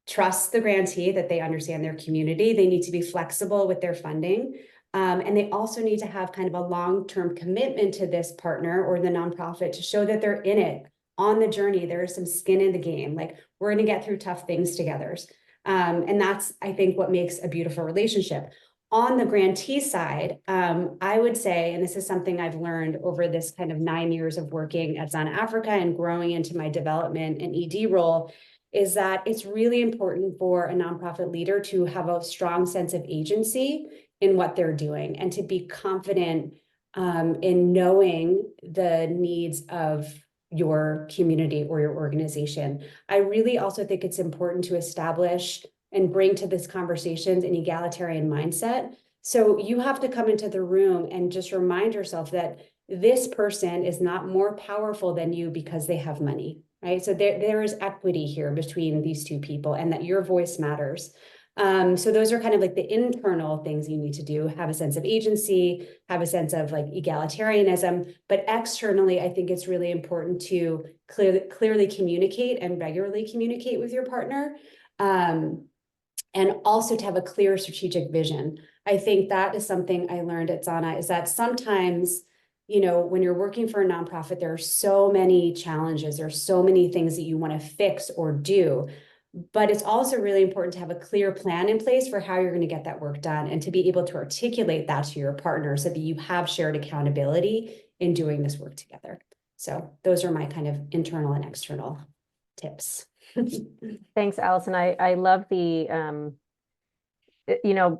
trust the grantee that they understand their community. They need to be flexible with their funding. And they also need to have kind of a long-term commitment to this partner or the nonprofit to show that they're in it on the journey. There is some skin in the game. Like, we're going to get through tough things together. And that's, I think, what makes a beautiful relationship. On the grantee side, I would say, and this is something I've learned over this kind of 9 years of working at Zana Africa and growing into my development and ED role, is that it's really important for a nonprofit leader to have a strong sense of agency in what they're doing and to be confident in knowing the needs of your community or your organization. I really also think it's important to establish and bring to this conversations an egalitarian mindset. So you have to come into the room and just remind yourself that this person is not more powerful than you because they have money, right? So there is equity here between these two people and that your voice matters. So those are kind of like the internal things you need to do, have a sense of agency, have a sense of like egalitarianism, but externally, I think it's really important to clearly communicate and regularly communicate with your partner. And also to have a clear strategic vision. I think that is something I learned at Zana, is that sometimes, when you're working for a nonprofit, there are so many challenges, there are so many things that you want to fix or do. But it's also really important to have a clear plan in place for how you're going to get that work done and to be able to articulate that to your partner so that you have shared accountability in doing this work together. So those are my kind of internal and external tips. Thanks, Allison. I love the,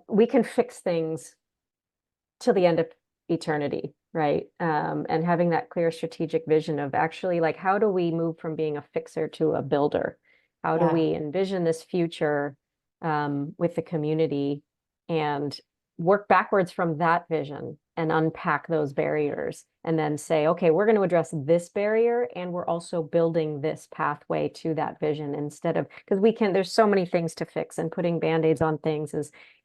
we can fix things till the end of eternity, right? And having that clear strategic vision of actually, like, how do we move from being a fixer to a builder? How do we envision this future with the community and work backwards from that vision and unpack those barriers and then say, okay, we're going to address this barrier and we're also building this pathway to that vision instead of, because there's so many things to fix, and putting band-aids on things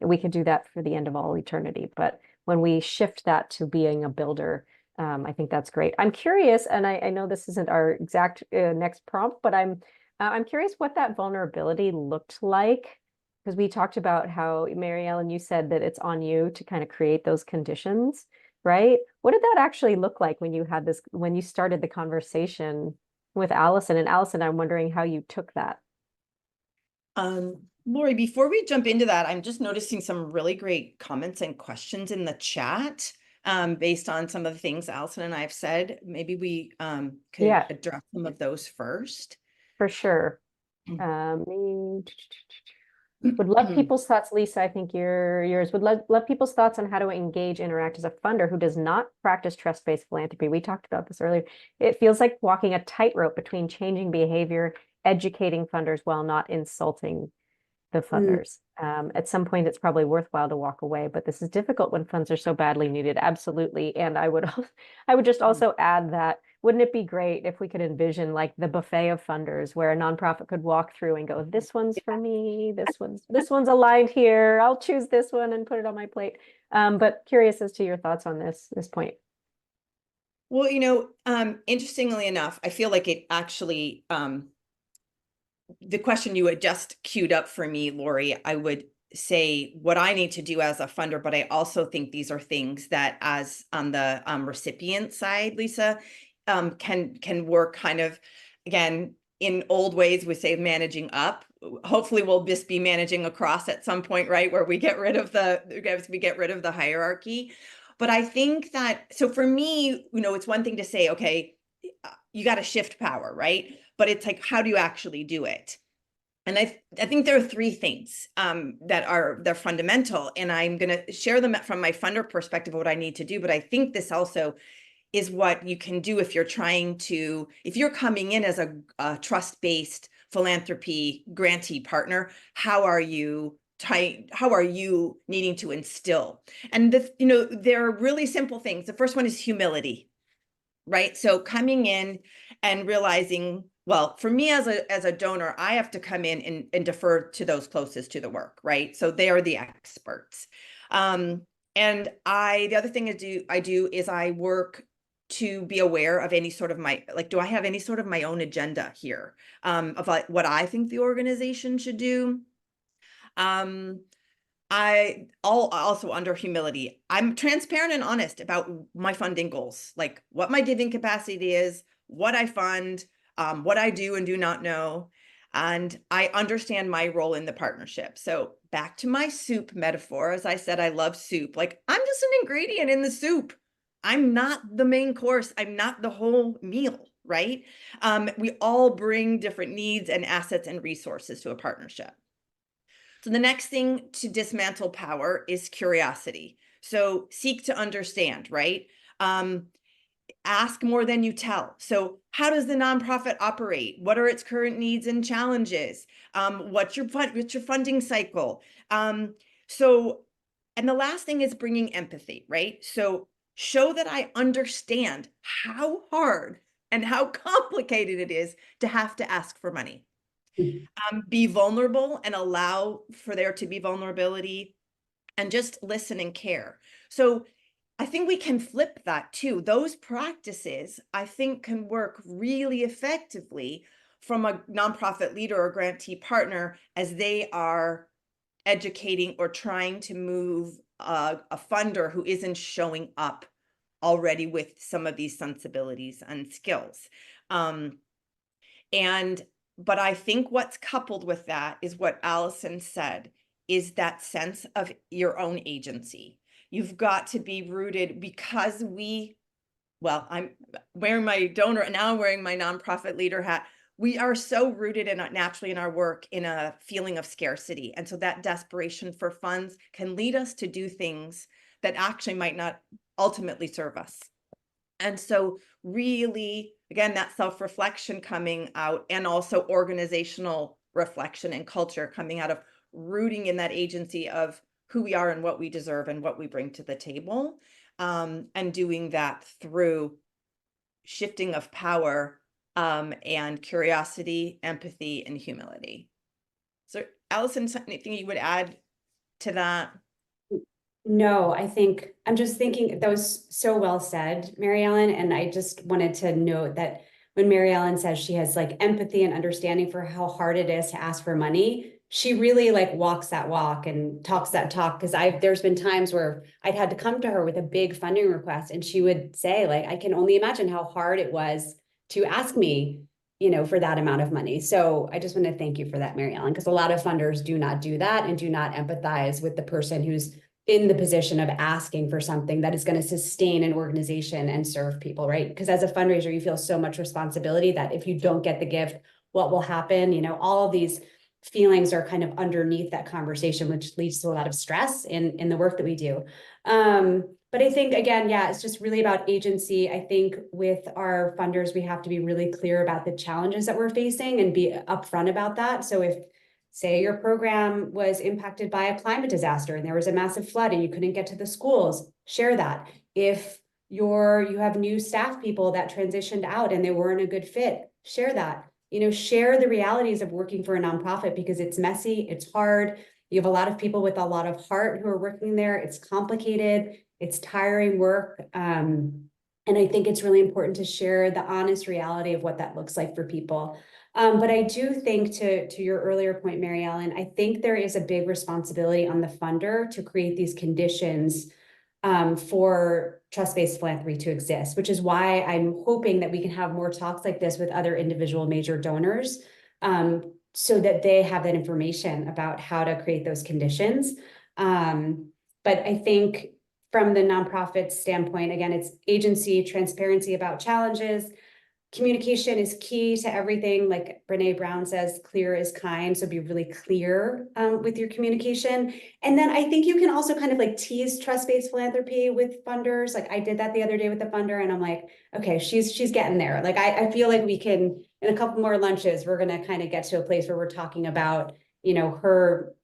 we could do that for the end of all eternity. But when we shift that to being a builder, I think that's great. I'm curious, and I know this isn't our exact next prompt, but I'm curious what that vulnerability looked like, because we talked about how, Mary Ellen, you said that it's on you to kind of create those conditions, right? What did that actually look like when you started the conversation with Allison? And Allison, I'm wondering how you took that. Lori, before we jump into that, I'm just noticing some really great comments and questions in the chat based on some of the things Allison and I have said. Maybe we could address some of those first. For sure. Would love people's thoughts, Lisa. I think yours would love people's thoughts on how to engage, interact as a funder who does not practice trust-based philanthropy. We talked about this earlier. It feels like walking a tightrope between changing behavior, educating funders while not insulting the funders. At some point, it's probably worthwhile to walk away, but this is difficult when funds are so badly needed. Absolutely. And I would just also add that, wouldn't it be great if we could envision like the buffet of funders where a nonprofit could walk through and go, this one's for me, this one's aligned here, I'll choose this one and put it on my plate. But curious as to your thoughts on this point. Well, interestingly enough, I feel like it actually, the question you had just queued up for me, Lori, I would say what I need to do as a funder, but I also think these are things that as on the recipient side, Lisa, can work kind of, again, in old ways, we say managing up. Hopefully we'll just be managing across at some point, right? Where we get rid of the hierarchy. But I think that, so for me, it's one thing to say, okay, you got to shift power, right? But it's like, how do you actually do it? And I think there are three things they're fundamental, and I'm going to share them from my funder perspective of what I need to do. But I think this also is what you can do if you're coming in as a trust-based philanthropy grantee partner. How are you needing to instill? And there are really simple things. The first one is humility, right? So coming in and realizing, well, for me as a donor, I have to come in and defer to those closest to the work, right? So they are the experts. And the other thing I do is I work to be aware of any sort of do I have any sort of my own agenda here, of like what I think the organization should do? Also under humility, I'm transparent and honest about my funding goals, like what my giving capacity is, what I fund, what I do and do not know. And I understand my role in the partnership. So back to my soup metaphor, as I said, I love soup. Like, I'm just an ingredient in the soup. I'm not the main course. I'm not the whole meal, right? We all bring different needs and assets and resources to a partnership. So the next thing to dismantle power is curiosity. So seek to understand, right? Ask more than you tell. So how does the nonprofit operate? What are its current needs and challenges? What's your funding cycle? And the last thing is bringing empathy, right? So show that I understand how hard and how complicated it is to have to ask for money. Be vulnerable and allow for there to be vulnerability, and just listen and care. So I think we can flip that too. Those practices, I think, can work really effectively from a nonprofit leader or grantee partner as they are educating or trying to move a funder who isn't showing up already with some of these sensibilities and skills. But I think what's coupled with that is what Allison said, is that sense of your own agency. You've got to be rooted, because I'm wearing my donor and now I'm wearing my nonprofit leader hat. We are so rooted naturally in our work in a feeling of scarcity. And so that desperation for funds can lead us to do things that actually might not ultimately serve us. And so really, again, that self-reflection coming out, and also organizational reflection and culture coming out of rooting in that agency of who we are and what we deserve and what we bring to the table, and doing that through shifting of power, and curiosity, empathy, and humility. So Allison, anything you would add to that? No, I'm just thinking that was so well said, Mary Ellen. And I just wanted to note that when Mary Ellen says she has like empathy and understanding for how hard it is to ask for money, she really like walks that walk and talks that talk. Because there's been times where I'd had to come to her with a big funding request, and she would say, like, I can only imagine how hard it was to ask me, for that amount of money. So I just want to thank you for that, Mary Ellen, because a lot of funders do not do that and do not empathize with the person who's in the position of asking for something that is going to sustain an organization and serve people, right? Because as a fundraiser, you feel so much responsibility that if you don't get the gift, what will happen? All of these feelings are kind of underneath that conversation, which leads to a lot of stress in the work that we do. But I think, again, yeah, it's just really about agency. I think with our funders, we have to be really clear about the challenges that we're facing and be upfront about that. So if, say, your program was impacted by a climate disaster and there was a massive flood and you couldn't get to the schools, share that. If you have new staff people that transitioned out and they weren't a good fit, share that. Share the realities of working for a nonprofit, because it's messy, it's hard. You have a lot of people with a lot of heart who are working there. It's complicated, it's tiring work. And I think it's really important to share the honest reality of what that looks like for people. But I do think to your earlier point, Mary Ellen, I think there is a big responsibility on the funder to create these conditions for trust-based philanthropy to exist, which is why I'm hoping that we can have more talks like this with other individual major donors, so that they have that information about how to create those conditions. But I think from the nonprofit standpoint, again, it's agency, transparency about challenges. Communication is key to everything. Like Brene Brown says, clear is kind. So be really clear with your communication. And then I think you can also kind of like tease trust-based philanthropy with funders. Like I did that the other day with the funder, and I'm like, okay, she's getting there. Like I feel like we can, in a couple more lunches, we're gonna kind of get to a place where we're talking about, you know, her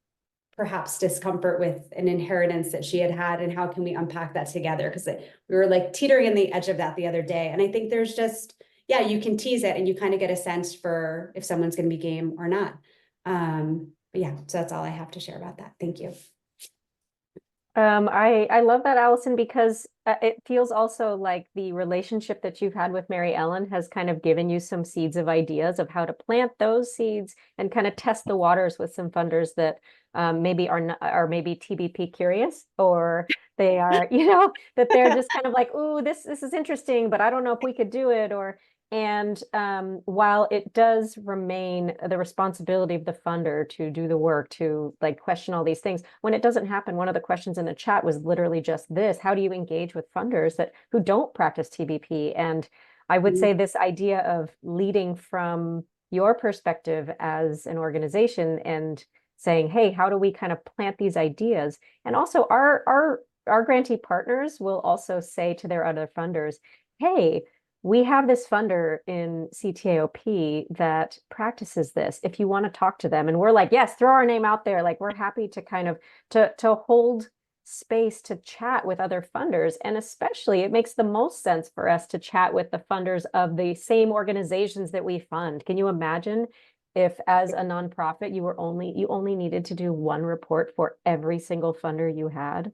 perhaps discomfort with an inheritance that she had and how can we unpack that together, because we were like teetering on the edge of that the other day. And I think there's just, yeah, you can tease it and you kind of get a sense for if someone's going to be game or not. But yeah, so that's all I have to share about that. Thank you. I love that, Allison, because it feels also like the relationship that you've had with Mary Ellen has kind of given you some seeds of ideas of how to plant those seeds and kind of test the waters with some funders that maybe are maybe TBP curious, or they are, you know, that they're just kind of like, ooh, this is interesting, but I don't know if we could do it. And while it does remain the responsibility of the funder to do the work, to like question all these things, when it doesn't happen, one of the questions in the chat was literally just this: how do you engage with funders who don't practice TBP? And I would say this idea of leading from your perspective as an organization and saying, hey, how do we kind of plant these ideas? And also our grantee partners will also say to their other funders, hey, we have this funder in CTAOP that practices this. If you want to talk to them, and we're like, yes, throw our name out there. Like we're happy to kind of to hold space to chat with other funders. And especially it makes the most sense for us to chat with the funders of the same organizations that we fund. Can you imagine if as a nonprofit you only needed to do one report for every single funder you had?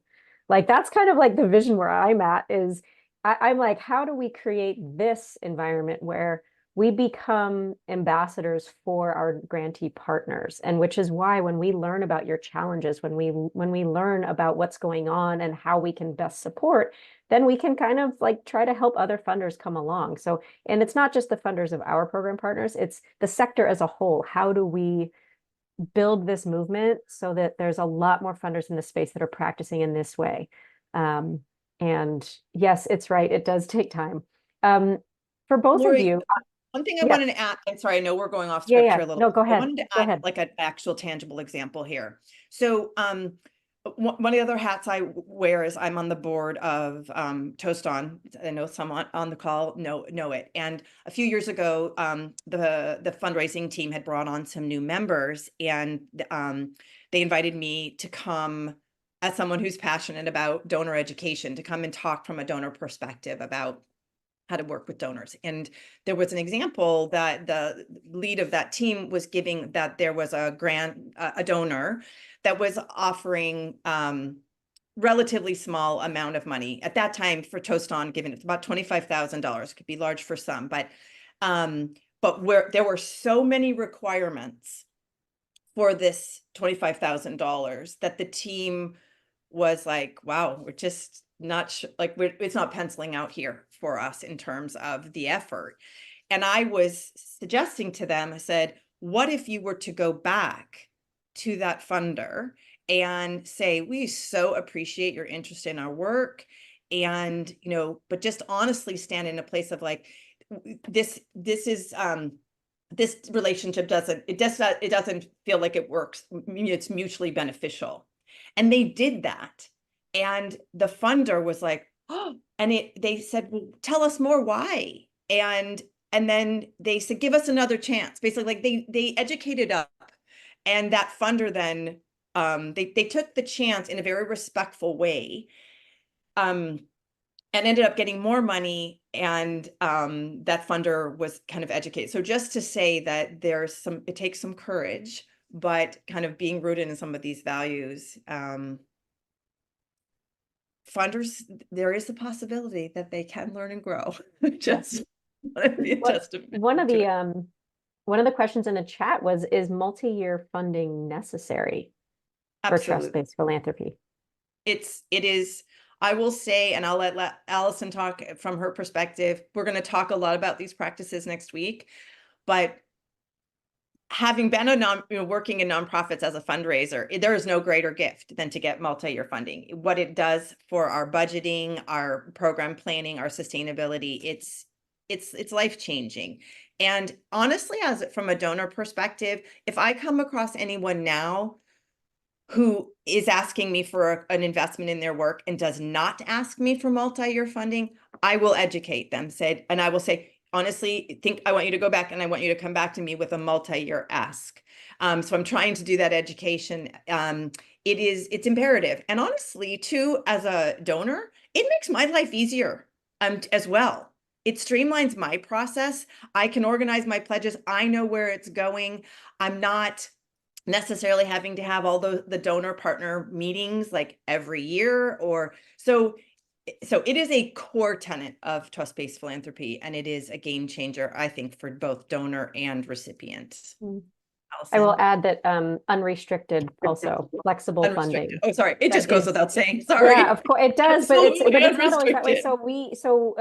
Like that's kind of like the vision where I'm at is I'm like, how do we create this environment where we become ambassadors for our grantee partners? And which is why when we learn about your challenges, when we learn about what's going on and how we can best support, then we can kind of like try to help other funders come along. So, and it's not just the funders of our program partners, it's the sector as a whole. How do we build this movement so that there's a lot more funders in the space that are practicing in this way? And yes, it's right. It does take time. For both Lori, of you. One thing I Yeah. wanted to add, and sorry, I know we're going off Yeah, script yeah. here a little No, bit. go ahead. I wanted to Go add ahead. like an actual tangible example here. So one of the other hats I wear is I'm on the board of Toast On. I know someone on the call know it. And a few years ago, the fundraising team had brought on some new members, and they invited me to come as someone who's passionate about donor education, to come and talk from a donor perspective about how to work with donors. And there was an example that the lead of that team was giving, that there was a donor that was offering relatively small amount of money at that time for Toast On, given it's about $25,000, could be large for some, but where there were so many requirements for this $25,000 that the team was like, wow, we're just not it's not penciling out here for us in terms of the effort. And I was suggesting to them, I said, what if you were to go back to that funder and say, we so appreciate your interest in our work, and but just honestly stand in a place of like, this is this relationship doesn't feel like it works. It's mutually beneficial. And they did that. And the funder was like, oh, and they said, well, tell us more why. And then they said, give us another chance. Basically, like they educated up. And that funder then, they took the chance in a very respectful way, and ended up getting more money. And that funder was kind of educated. So just to say that it takes some courage, but kind of being rooted in some of these values. funders, there is a possibility that they can learn and grow. Just want to be a What- testament One of to the it. one of the questions in the chat was, is multi-year funding necessary for Absolutely. trust-based philanthropy? It is, I will say, and I'll let Allison talk from her perspective. We're going to talk a lot about these practices next week, but having been working in nonprofits as a fundraiser, there is no greater gift than to get multi-year funding. What it does for our budgeting, our program planning, our sustainability, it's life-changing. And honestly, as from a donor perspective, if I come across anyone now who is asking me for an investment in their work and does not ask me for multi-year funding, I will educate them, and I will say, honestly, I want you to go back and I want you to come back to me with a multi-year ask. So I'm trying to do that education. It's imperative. And honestly, too, as a donor, it makes my life easier as well. It streamlines my process. I can organize my pledges. I know where it's going. I'm not necessarily having to have all the donor partner meetings like every year or so. So it is a core tenet of trust-based philanthropy, and it is a game changer, I think, for both donor and recipient. I will Allison? add that unrestricted, also flexible funding. Unrestricted. Oh, sorry. It That just goes is- without saying. Sorry. Yeah, of course it does, but Absolutely it's not always that way. unrestricted. So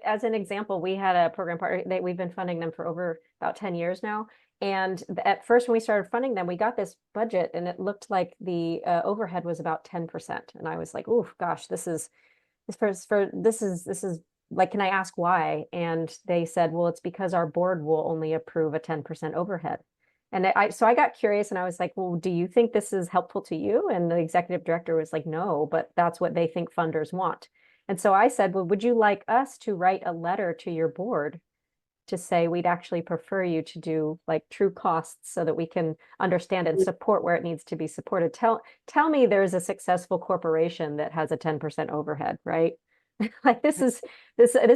as an example, we had a program partner that we've been funding them for over about 10 years now. And at first, when we started funding them, we got this budget and it looked like the overhead was about 10%. And I was like, "Ooh, gosh, this is like, can I ask why?" And they said, "Well, it's because our board will only approve a 10% overhead." And so I got curious and I was like, "Well, do you think this is helpful to you?" And the executive director was like, "No, but that's what they think funders want." And so I said, "Well, would you like us to write a letter to your board to say we'd actually prefer you to do like true costs so that we can understand and support where it needs to be supported?" Tell me there's a successful corporation that has a 10% overhead, right? Like this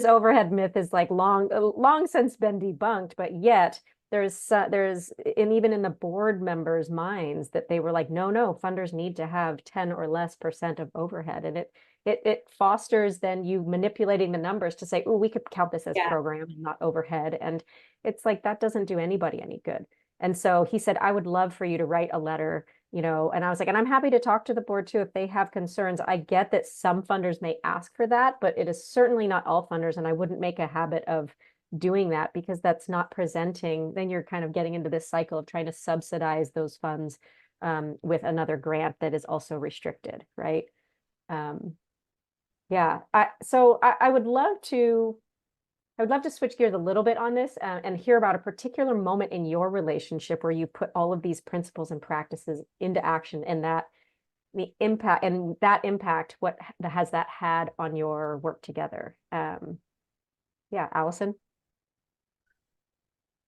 overhead myth is like long since been debunked, but yet there's and even in the board members' minds that they were like, no, funders need to have 10 or less % of overhead. And it fosters then you manipulating the numbers to say, oh, we could count this as Yeah. program and not overhead. And it's like, that doesn't do anybody any good. And so he said, I would love for you to write a letter, and I was like, and I'm happy to talk to the board too if they have concerns. I get that some funders may ask for that, but it is certainly not all funders. And I wouldn't make a habit of doing that because that's not presenting. Then you're kind of getting into this cycle of trying to subsidize those funds with another grant that is also restricted, right? Yeah, I would love to switch gears a little bit on this and hear about a particular moment in your relationship where you put all of these principles and practices into action and the impact, what has that had on your work together? Yeah, Allison.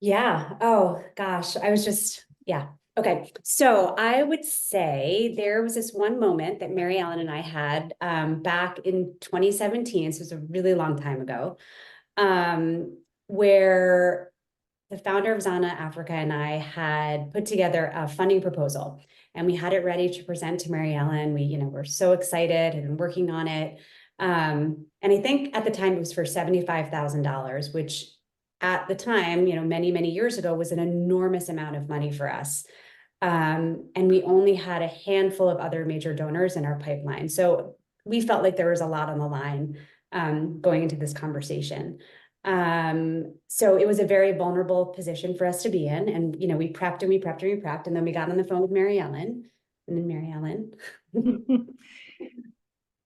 Yeah. Oh gosh. Yeah. Okay. So I would say there was this one moment that Mary Ellen and I had back in 2017. So it was a really long time ago, where the founder of Zana Africa and I had put together a funding proposal and we had it ready to present to Mary Ellen. We, were so excited and working on it. And I think at the time it was for $75,000, which at the time, many, many years ago was an enormous amount of money for us. And we only had a handful of other major donors in our pipeline. So we felt like there was a lot on the line going into this conversation. So it was a very vulnerable position for us to be in. And, we prepped and we prepped and we prepped. And then we got on the phone with Mary Ellen and then Mary Ellen.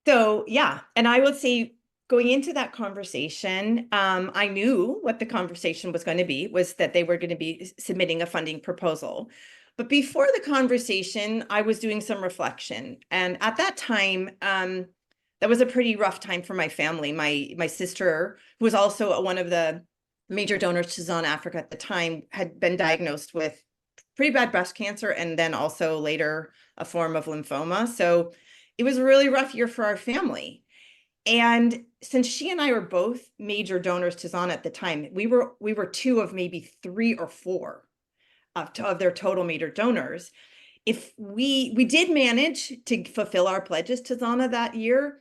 So, yeah. And I would say going into that conversation, I knew what the conversation was going to be, was that they were going to be submitting a funding proposal. But before the conversation, I was doing some reflection. And at that time, that was a pretty rough time for my family. My sister, who was also one of the major donors to Zana Africa at the time, had been diagnosed with pretty bad breast cancer and then also later a form of lymphoma. So it was a really rough year for our family. And since she and I were both major donors to Zana at the time, we were two of maybe 3 or 4 of their total major donors. If we did manage to fulfill our pledges to Zana that year,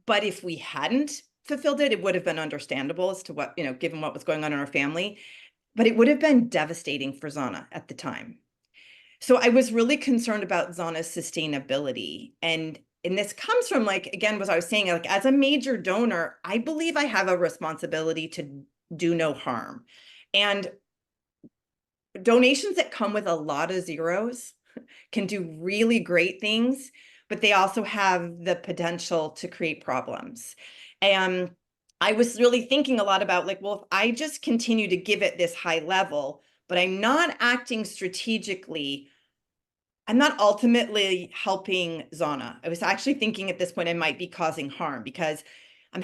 But if we hadn't fulfilled it, it would have been understandable as to what, given what was going on in our family, but it would have been devastating for Zana at the time. So I was really concerned about Zana's sustainability. And this comes from, like, again, what I was saying, like, as a major donor, I believe I have a responsibility to do no harm. And donations that come with a lot of zeros can do really great things, but they also have the potential to create problems. And I was really thinking a lot about, like, well, if I just continue to give at this high level, but I'm not acting strategically, I'm not ultimately helping Zana. I was actually thinking at this point I might be causing harm, because I'm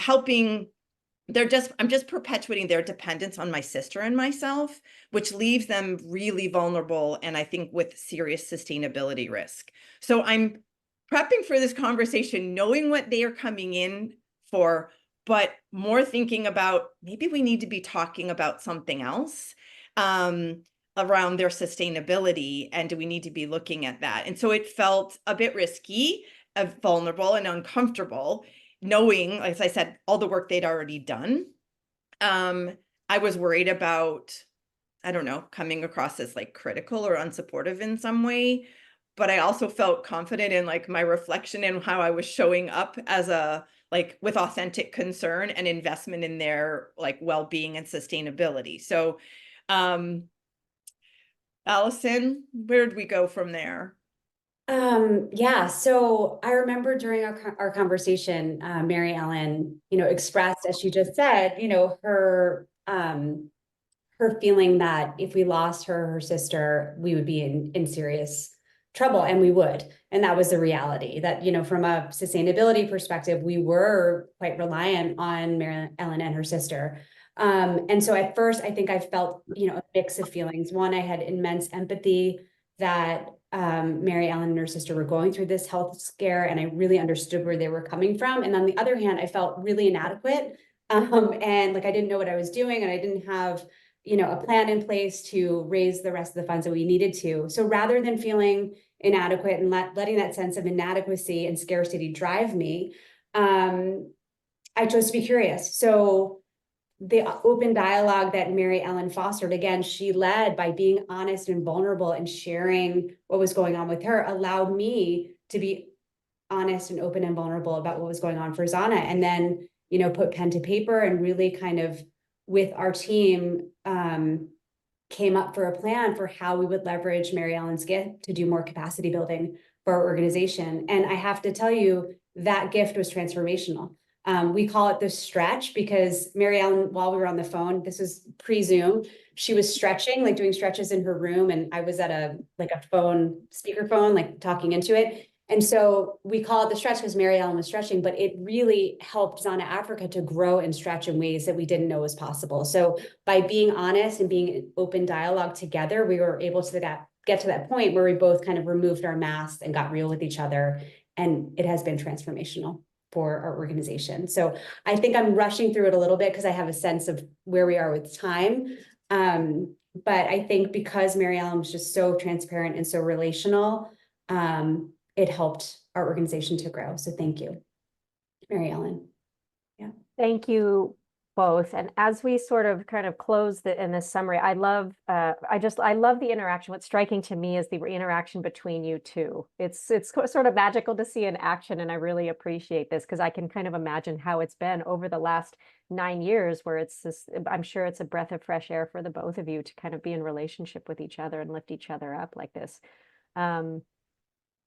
just perpetuating their dependence on my sister and myself, which leaves them really vulnerable, and I think with serious sustainability risk. So I'm prepping for this conversation, knowing what they are coming in for, but more thinking about maybe we need to be talking about something else around their sustainability, and do we need to be looking at that? And so it felt a bit risky, vulnerable, and uncomfortable, knowing, as I said, all the work they'd already done. I was worried about, I don't know, coming across as like critical or unsupportive in some way, but I also felt confident in, like, my reflection and how I was showing up as with authentic concern and investment in their, like, well-being and sustainability. So, Allison, where did we go from there? Yeah, so I remember during our conversation, Mary Ellen, expressed, as she just said, her feeling that if we lost her sister, we would be in serious trouble, and we would. And that was the reality, that, from a sustainability perspective, we were quite reliant on Mary Ellen and her sister. And so at first, I think I felt, a mix of feelings. One, I had immense empathy that Mary Ellen and her sister were going through this health scare, and I really understood where they were coming from. And on the other hand, I felt really inadequate, and like I didn't know what I was doing, and I didn't have, a plan in place to raise the rest of the funds that we needed to. So rather than feeling inadequate and letting that sense of inadequacy and scarcity drive me, I chose to be curious. So the open dialogue that Mary Ellen fostered, again, she led by being honest and vulnerable and sharing what was going on with her, allowed me to be honest and open and vulnerable about what was going on for Zana. And then, put pen to paper and really kind of, with our team, came up for a plan for how we would leverage Mary Ellen's gift to do more capacity building for our organization. And I have to tell you, that gift was transformational. We call it the stretch because Mary Ellen, while we were on the phone, this was pre-Zoom, she was stretching, like doing stretches in her room. And I was at a speakerphone, like talking into it. And so we call it the stretch because Mary Ellen was stretching, but it really helped Zana Africa to grow and stretch in ways that we didn't know was possible. So by being honest and being in open dialogue together, we were able to get to that point where we both kind of removed our masks and got real with each other. And it has been transformational for our organization. So I think I'm rushing through it a little bit because I have a sense of where we are with time. But I think because Mary Ellen was just so transparent and so relational, it helped our organization to grow. So thank you, Mary Ellen. Yeah. Thank you both. And as we sort of kind of close in this summary, I love the interaction. What's striking to me is the interaction between you two. It's sort of magical to see in action. And I really appreciate this because I can kind of imagine how it's been over the last 9 years where I'm sure it's a breath of fresh air for the both of you to kind of be in relationship with each other and lift each other up like this.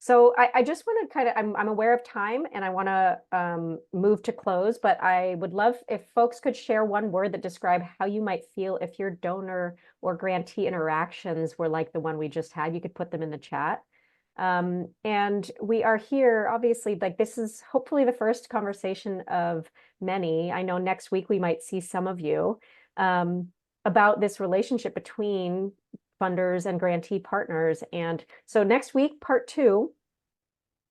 So I just want to kind of, I'm aware of time and I want to move to close, but I would love if folks could share one word that describe how you might feel if your donor or grantee interactions were like the one we just had. You could put them in the chat. And we are here, obviously, like this is hopefully the first conversation of many. I know next week we might see some of you about this relationship between funders and grantee partners. And so next week, part 2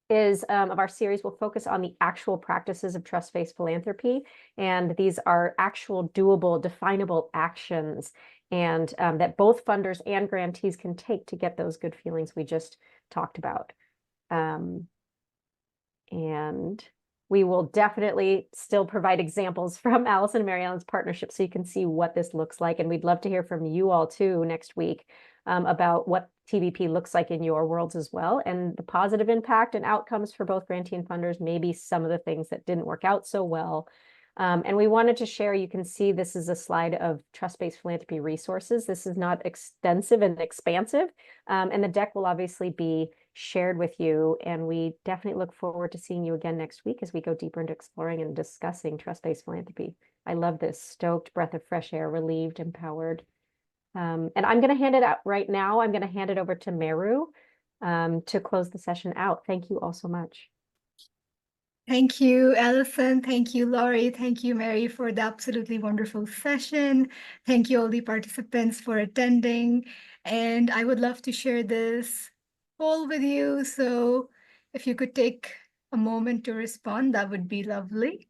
is of our series will focus on the actual practices of trust-based philanthropy. And these are actual doable, definable actions and that both funders and grantees can take to get those good feelings we just talked about. And We will definitely still provide examples from Allison and Mary Ellen's partnership so you can see what this looks like. And we'd love to hear from you all too next week about what TVP looks like in your worlds as well, and the positive impact and outcomes for both grantee and funders, maybe some of the things that didn't work out so well. And we wanted to share, you can see this is a slide of trust-based philanthropy resources. This is not extensive and expansive, and the deck will obviously be shared with you. And we definitely look forward to seeing you again next week as we go deeper into exploring and discussing trust-based philanthropy. I love this. Stoked, breath of fresh air, relieved, empowered. And I'm going to hand it out right now. I'm going to hand it over to Meru to close the session out. Thank you all so much. Thank you, Allison. Thank you, Laurie. Thank you, Mary, for the absolutely wonderful session. Thank you all the participants for attending. And I would love to share this poll with you. So if you could take a moment to respond, that would be lovely.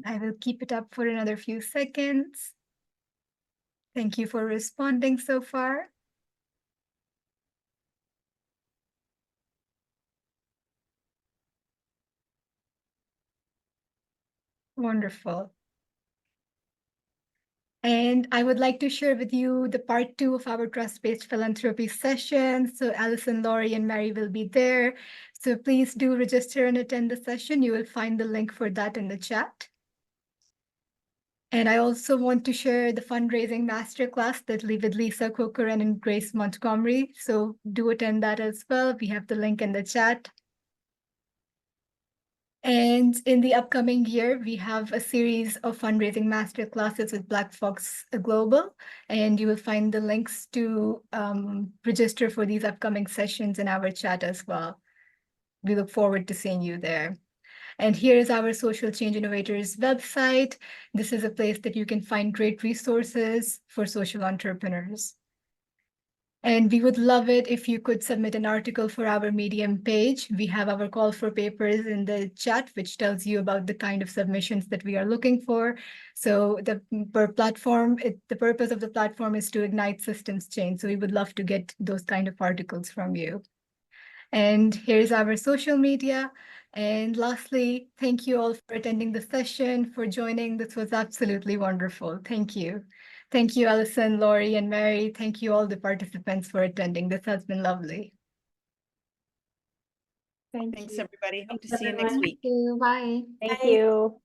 I will keep it up for another few seconds. Thank you for responding so far. Wonderful. And I would like to share with you the part 2 of our trust-based philanthropy session. So Allison, Laurie, and Mary will be there. So please do register and attend the session. You will find the link for that in the chat. And I also want to share the fundraising masterclass that with Lisa Corcoran and Grace Montgomery. So do attend that as well. We have the link in the chat. And in the upcoming year, we have a series of fundraising masterclasses with Black Fox Global, and you will find the links to register for these upcoming sessions in our chat as well. We look forward to seeing you there. And here is our Social Change Innovators website. This is a place that you can find great resources for social entrepreneurs. And we would love it if you could submit an article for our Medium page. We have our call for papers in the chat, which tells you about the kind of submissions that we are looking for. So the purpose of the platform is to ignite systems change. So we would love to get those kind of articles from you. And here's our social media. And lastly, thank you all for attending the session, for joining. This was absolutely wonderful. Thank you. Thank you, Allison, Laurie, and Mary. Thank you all the participants for attending. This has been lovely. Thanks, everybody. Hope to Thanks, see you next everyone. week. Bye. Thank Bye. you.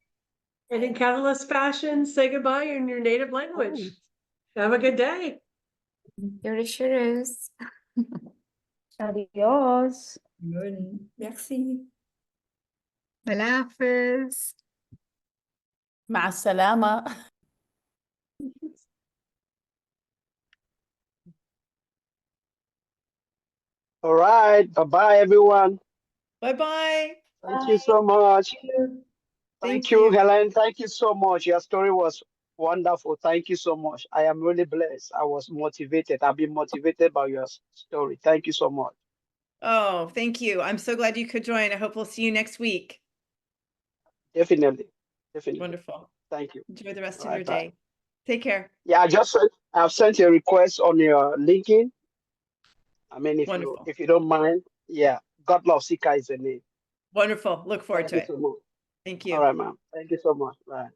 And in Catalyst fashion, say goodbye in your native language. Have a good day. Görüşürüz. Adios. Merci. Allah Hafiz. مع السلامة. All right. Bye-bye, everyone. Bye-bye. Thank you so much. Thank you, Helen. Thank you so much. Your story was wonderful. Thank you so much. I am really blessed. I was motivated. I've been motivated by your story. Thank you so much. Oh, thank you. I'm so glad you could join. I hope we'll see you next week. Definitely. Definitely. Wonderful. Thank you. Enjoy the rest All of right, your bye. day. Take care. Yeah, I've sent a request on your LinkedIn. I mean, Wonderful. if you don't mind, yeah. God Love Sika is the name. Wonderful. Look forward Thank to you it. so much. Thank you. All right, ma'am. Thank you so much. Bye.